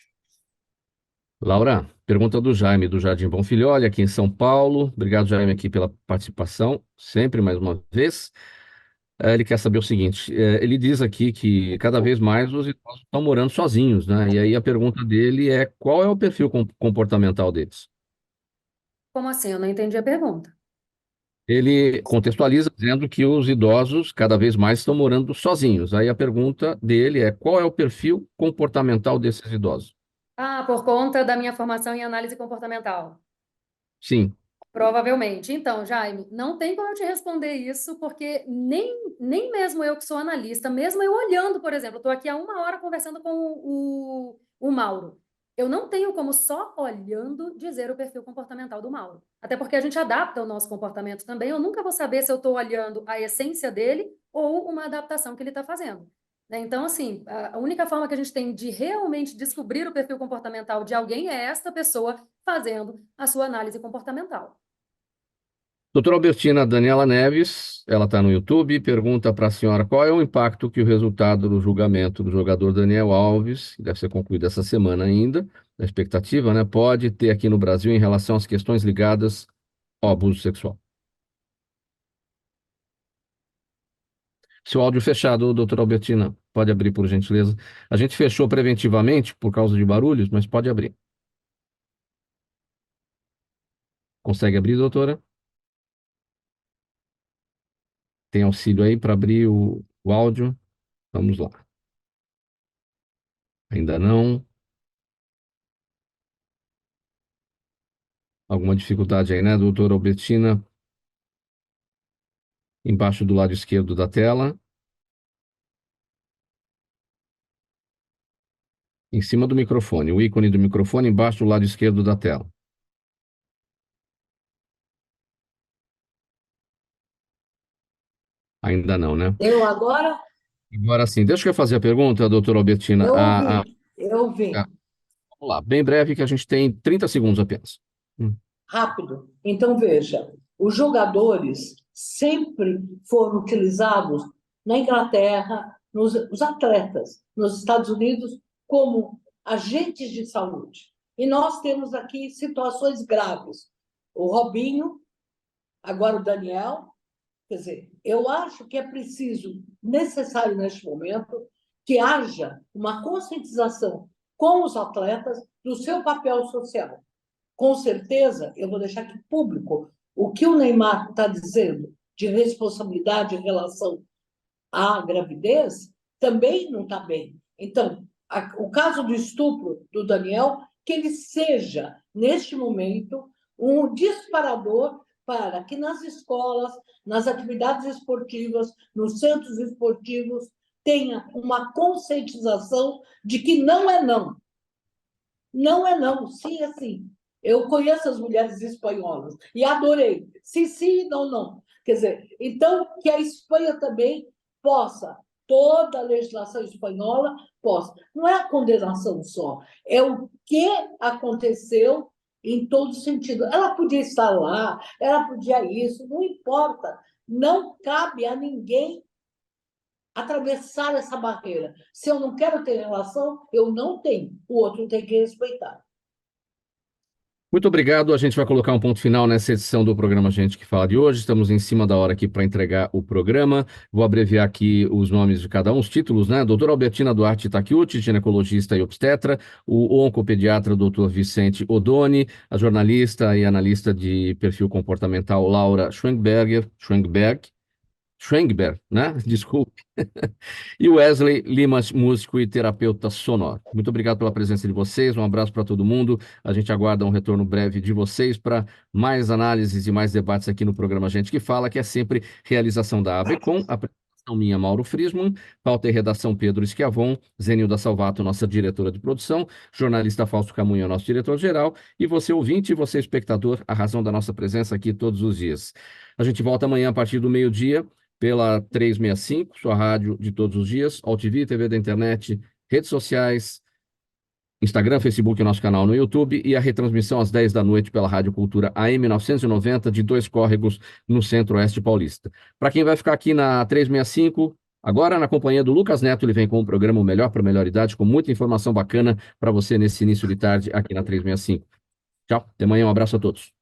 Laura, pergunta do Jaime, do Jardim Bom Filhole, aqui em São Paulo. Obrigado, Jaime, aqui pela participação, sempre mais uma vez. Ele quer saber o seguinte: ele diz aqui que cada vez mais os idosos estão morando sozinhos, né? E aí a pergunta dele é qual é o perfil comportamental deles? Como assim? Eu não entendi a pergunta. Ele contextualiza dizendo que os idosos cada vez mais estão morando sozinhos. Aí a pergunta dele é qual é o perfil comportamental desses idosos? Por conta da minha formação em análise comportamental. Sim. Provavelmente. Então, Jaime, não tem como eu te responder isso, porque nem mesmo eu que sou analista, mesmo eu olhando, por exemplo, estou aqui há 1 hora conversando com o Mauro. Eu não tenho como só olhando dizer o perfil comportamental do Mauro. Até porque a gente adapta o nosso comportamento também. Eu nunca vou saber se eu estou olhando a essência dele ou uma adaptação que ele está fazendo. Né? Então, assim, a única forma que a gente tem de realmente descobrir o perfil comportamental de alguém é esta pessoa fazendo a sua análise comportamental. Doutora Albertina Daniela Neves, ela está no YouTube, pergunta para a senhora qual é o impacto que o resultado do julgamento do jogador Daniel Alves, que deve ser concluído essa semana ainda, a expectativa, né, pode ter aqui no Brasil em relação às questões ligadas ao abuso sexual. Seu áudio fechado, doutora Albertina, pode abrir, por gentileza. A gente fechou preventivamente por causa de barulhos, mas pode abrir. Consegue abrir, doutora? Tem auxílio aí para abrir o áudio? Vamos lá. Ainda não. Alguma dificuldade aí, né, doutora Albertina? Embaixo do lado esquerdo da tela. Em cima do microfone. O ícone do microfone embaixo do lado esquerdo da tela. Ainda não, né? Eu agora? Agora sim. Deixa eu fazer a pergunta, doutora Albertina. Eu ouvi, eu ouvi. Vamos lá, bem breve, que a gente tem 30 segundos apenas. Rápido. Então, veja, os jogadores sempre foram utilizados na Inglaterra, os atletas nos Estados Unidos, como agentes de saúde. E nós temos aqui situações graves. O Robinho, agora o Daniel. Quer dizer, eu acho que é preciso, necessário neste momento, que haja uma conscientização com os atletas do seu papel social. Com certeza, eu vou deixar aqui público o que o Neymar está dizendo de responsabilidade em relação à gravidez, também não está bem. Então, o caso do estupro do Daniel, que ele seja, neste momento, um disparador para que nas escolas, nas atividades esportivas, nos centros esportivos, tenha uma conscientização de que não é não. Não é não, sim é sim. Eu conheço as mulheres espanholas e adorei. Sim, sim, não, não. Quer dizer, então, que a Espanha também possa, toda a legislação espanhola possa. Não é a condenação só, é o que aconteceu em todo sentido. Ela podia estar lá, ela podia isso, não importa. Não cabe a ninguém atravessar essa barreira. Se eu não quero ter relação, eu não tenho. O outro tem que respeitar. Muito obrigado. A gente vai colocar um ponto final nessa edição do programa Gente que Fala de hoje. Estamos em cima da hora aqui para entregar o programa. Vou abreviar aqui os nomes de cada um, os títulos, né? Doutora Albertina Duarte Takiuti, ginecologista e obstetra. O oncopediatra, doutor Vicente Odoni. A jornalista e analista de perfil comportamental, Laura Schwengberg, né? Desculpe. E o Wesley Lima, músico e terapeuta sonoro. Muito obrigado pela presença de vocês, um abraço para todo mundo. A gente aguarda um retorno breve de vocês para mais análises e mais debates aqui no programa Gente que Fala, que é sempre realização da ABCom, apresentação minha, Mauro Friesman, pauta e redação Pedro Schiavon, Zenilda Salvato, nossa diretora de produção, jornalista Fausto Camunha, nosso diretor-geral, e você ouvinte e você espectador, a razão da nossa presença aqui todos os dias. A gente volta amanhã a partir do meio-dia, pela 365, sua rádio de todos os dias, AllTV, TV da internet, redes sociais, Instagram, Facebook, nosso canal no YouTube e a retransmissão às 10 da noite pela Rádio Cultura AM 990 de Dois Córregos, no Centro-Oeste Paulista. Para quem vai ficar aqui na 365, agora na companhia do Lucas Neto, ele vem com o programa O Melhor para a Melhor Idade, com muita informação bacana para você nesse início de tarde aqui na 365. Tchau, até amanhã, um abraço a todos.